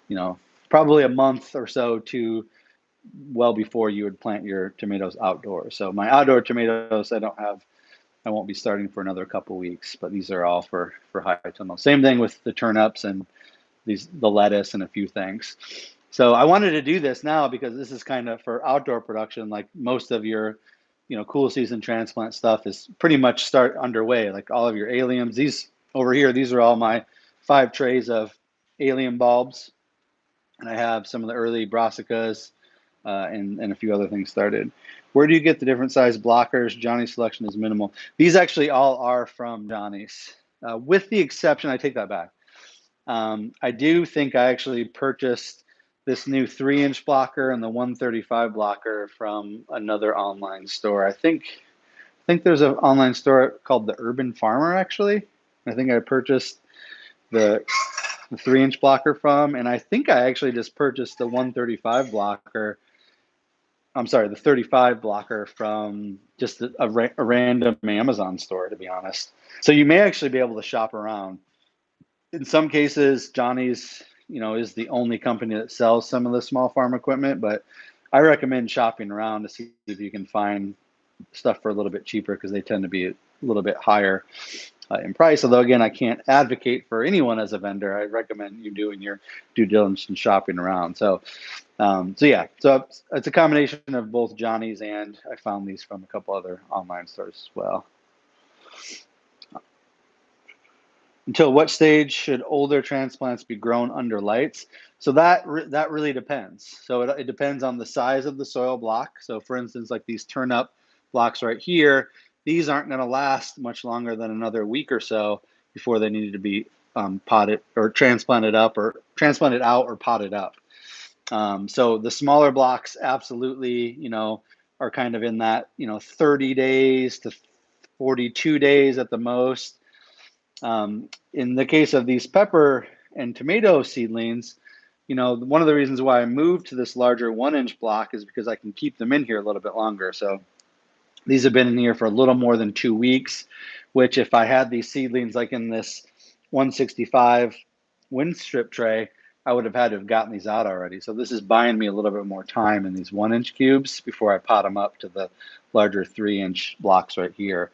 probably a month or so to well before you would plant your tomatoes outdoors. So my outdoor tomatoes, I won't be starting for another couple weeks, but these are all for high tunnel. Same thing with the turnips and the lettuce and a few things. So I wanted to do this now because this is kind of for outdoor production. Like most of your, cool season transplant stuff is pretty much start underway. Like all of your alliums, these over here, these are all my 5 trays of allium bulbs. And I have some of the early brassicas and a few other things started. Where do you get the different size blockers? Johnny's selection is minimal. These actually all are from Johnny's, with the exception, I take that back. I do think I actually purchased this new 3-inch blocker and the 135 blocker from another online store. I think there's an online store called the Urban Farmer, actually. I think I purchased the 3-inch blocker from, and I think I actually just purchased the 135 blocker. I'm sorry, the 35 blocker from just a random Amazon store, to be honest. So you may actually be able to shop around. In some cases, Johnny's, is the only company that sells some of the small farm equipment, but I recommend shopping around to see if you can find stuff for a little bit cheaper because they tend to be a little bit higher in price. Although, again, I can't advocate for anyone as a vendor. I recommend you doing your due diligence and shopping around. So yeah, so it's a combination of both Johnny's, and I found these from a couple other online stores as well. Until what stage should older transplants be grown under lights? So that really depends. So it depends on the size of the soil block. So for instance, like these turnip blocks right here, these aren't going to last much longer than another week or so before they need to be potted or transplanted out or potted up. So the smaller blocks absolutely, are kind of in that 30 days to 42 days at the most. In the case of these pepper and tomato seedlings, one of the reasons why I moved to this larger 1-inch block is because I can keep them in here a little bit longer. So these have been in here for a little more than 2 weeks, which if I had these seedlings like in this 165 wind strip tray, I would have had to have gotten these out already. So this is buying me a little bit more time in these 1-inch cubes before I pot them up to the larger 3-inch blocks right here.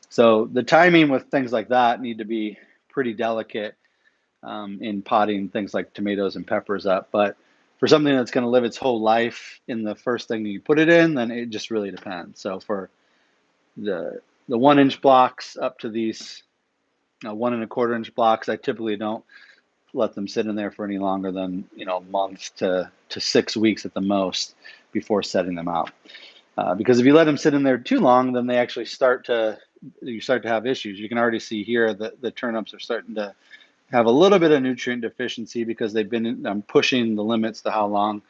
So the timing with things like that need to be pretty delicate in potting things like tomatoes and peppers up. But for something that's going to live its whole life in the first thing you put it in, then it just really depends. So for the 1-inch blocks up to these 1 1/4-inch blocks, I typically don't let them sit in there for any longer than a month to 6 weeks at the most before setting them out. Because if you let them sit in there too long, then they actually start to you start to have issues. You can already see here that the turnips are starting to have a little bit of nutrient deficiency because they've been pushing the limits to how long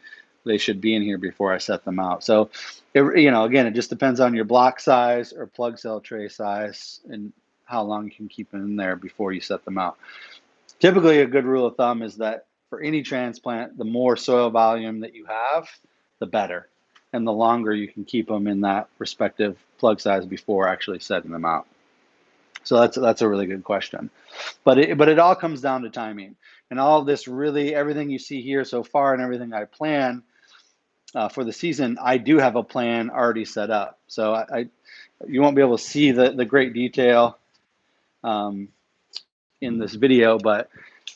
they should be in here before I set them out. So, again, it just depends on your block size or plug cell tray size and how long you can keep them in there before you set them out. Typically, a good rule of thumb is that for any transplant, the more soil volume that you have, the better, and the longer you can keep them in that respective plug size before actually setting them out. So that's a really good question, but it all comes down to timing, and all of this really, everything you see here so far and everything I plan for the season, I do have a plan already set up. So you won't be able to see the great detail in this video, but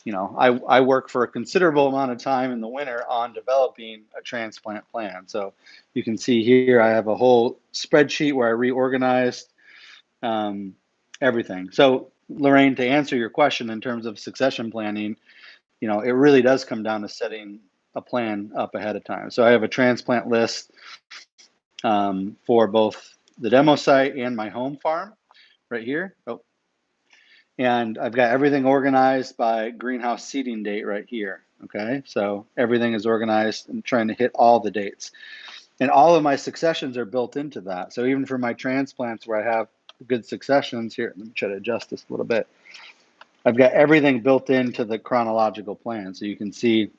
I work for a considerable amount of time in the winter on developing a transplant plan. So you can see here I have a whole spreadsheet where I reorganized everything. So Lorraine, to answer your question in terms of succession planning, it really does come down to setting a plan up ahead of time. So I have a transplant list for both the demo site and my home farm right here. Oh, and I've got everything organized by greenhouse seeding date right here. Okay, so everything is organized and trying to hit all the dates. And all of my successions are built into that. So even for my transplants where I have good successions here, let me try to adjust this a little bit. I've got everything built into the chronological plan. So you can see,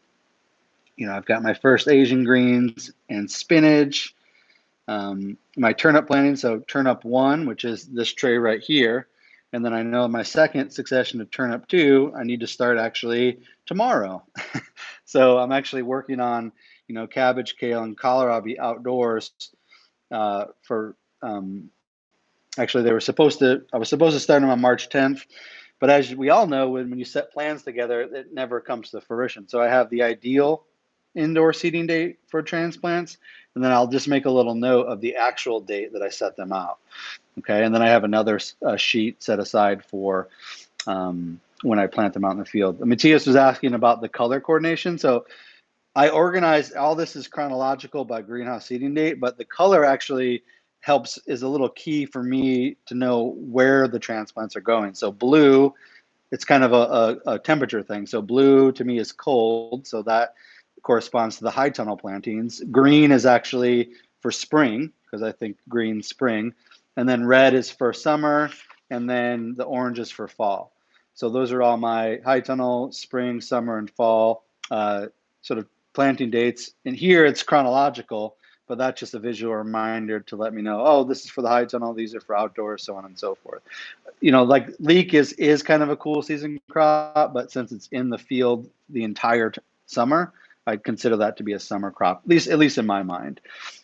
I've got my first Asian greens and spinach, my turnip planting. So turnip 1, which is this tray right here. And then I know my second succession of turnip 2, I need to start actually tomorrow. So I'm actually working on, cabbage, kale, and kohlrabi outdoors for, actually I was supposed to start them on March 10th. But as we all know, when you set plans together, it never comes to fruition. So I have the ideal indoor seeding date for transplants, and then I'll just make a little note of the actual date that I set them out. Okay, and then I have another sheet set aside for when I plant them out in the field. Matthias was asking about the color coordination. So I organized, all this is chronological by greenhouse seeding date, but the color actually is a little key for me to know where the transplants are going. So blue, it's kind of a temperature thing. So blue to me is cold, so that corresponds to the high tunnel plantings. Green is actually for spring, because I think green spring. And then red is for summer, and then the orange is for fall. So those are all my high tunnel, spring, summer, and fall sort of planting dates. And here it's chronological, but that's just a visual reminder to let me know, oh, this is for the high tunnel, these are for outdoors, so on and so forth. Like leek is kind of a cool season crop, but since it's in the field the entire summer, I consider that to be a summer crop, at least in my mind.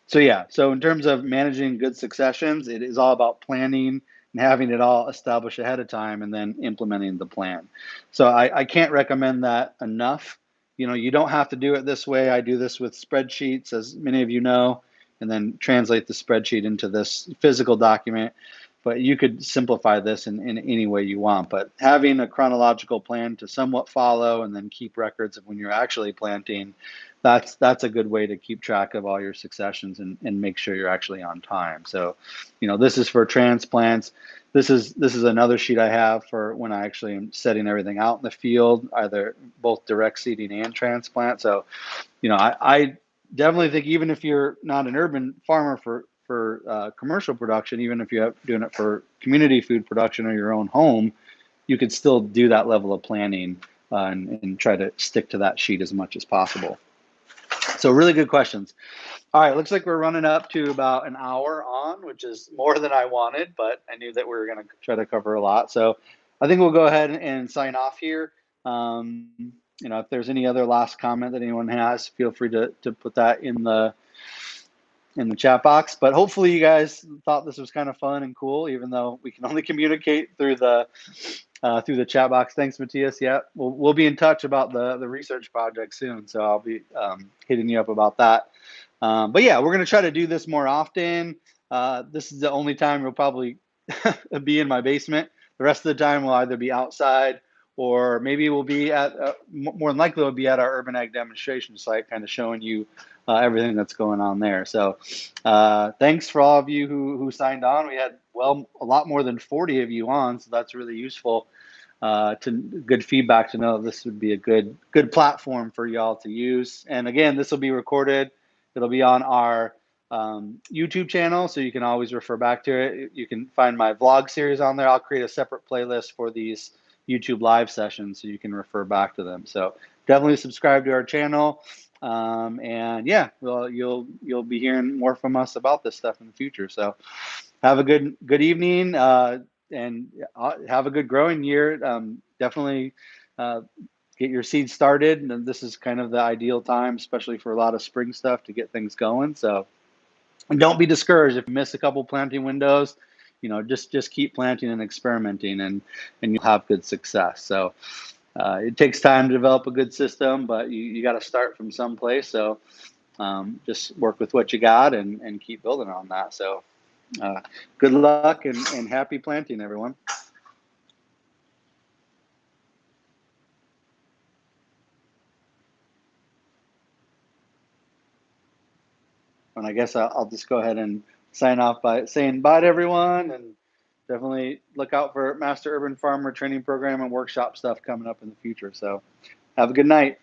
So yeah, so in terms of managing good successions, it is all about planning and having it all established ahead of time and then implementing the plan. So I can't recommend that enough. You don't have to do it this way. I do this with spreadsheets, as many of you know, and then translate the spreadsheet into this physical document. But you could simplify this in any way you want. But having a chronological plan to somewhat follow and then keep records of when you're actually planting, that's a good way to keep track of all your successions and make sure you're actually on time. So, this is for transplants. This is another sheet I have for when I actually am setting everything out in the field, either both direct seeding and transplant. So, I definitely think even if you're not an urban farmer for commercial production, even if you're doing it for community food production or your own home, you could still do that level of planning and try to stick to that sheet as much as possible. So really good questions. All right, looks like we're running up to about an hour on, which is more than I wanted, but I knew that we were going to try to cover a lot. So I think we'll go ahead and sign off here. If there's any other last comment that anyone has, feel free to put that in the chat box. But hopefully you guys thought this was kind of fun and cool, even though we can only communicate through the chat box. Thanks, Matthias. Yeah, we'll be in touch about the research project soon, so I'll be hitting you up about that. But yeah, we're going to try to do this more often. This is the only time we'll probably be in my basement. The rest of the time we'll either be outside or maybe we'll be at, more than likely we'll be at our Urban Ag demonstration site, kind of showing you everything that's going on there. So thanks for all of you who signed on. We had, well, a lot more than 40 of you on, so that's really useful. To good feedback to know this would be a good platform for y'all to use. And again, this will be recorded. It'll be on our YouTube channel, so you can always refer back to it. You can find my vlog series on there. I'll create a separate playlist for these YouTube live sessions, so you can refer back to them. So definitely subscribe to our channel. And yeah, well, you'll be hearing more from us about this stuff in the future. So have a good evening, and have a good growing year. Definitely get your seeds started, and this is kind of the ideal time, especially for a lot of spring stuff, to get things going. So, and don't be discouraged if you miss a couple planting windows. Just keep planting and experimenting, and you'll have good success. So it takes time to develop a good system, but you got to start from someplace. So just work with what you got and keep building on that. So good luck and happy planting, everyone. And I guess I'll just go ahead and sign off by saying bye to everyone, and definitely look out for Master Urban Farmer training program and workshop stuff coming up in the future. So have a good night.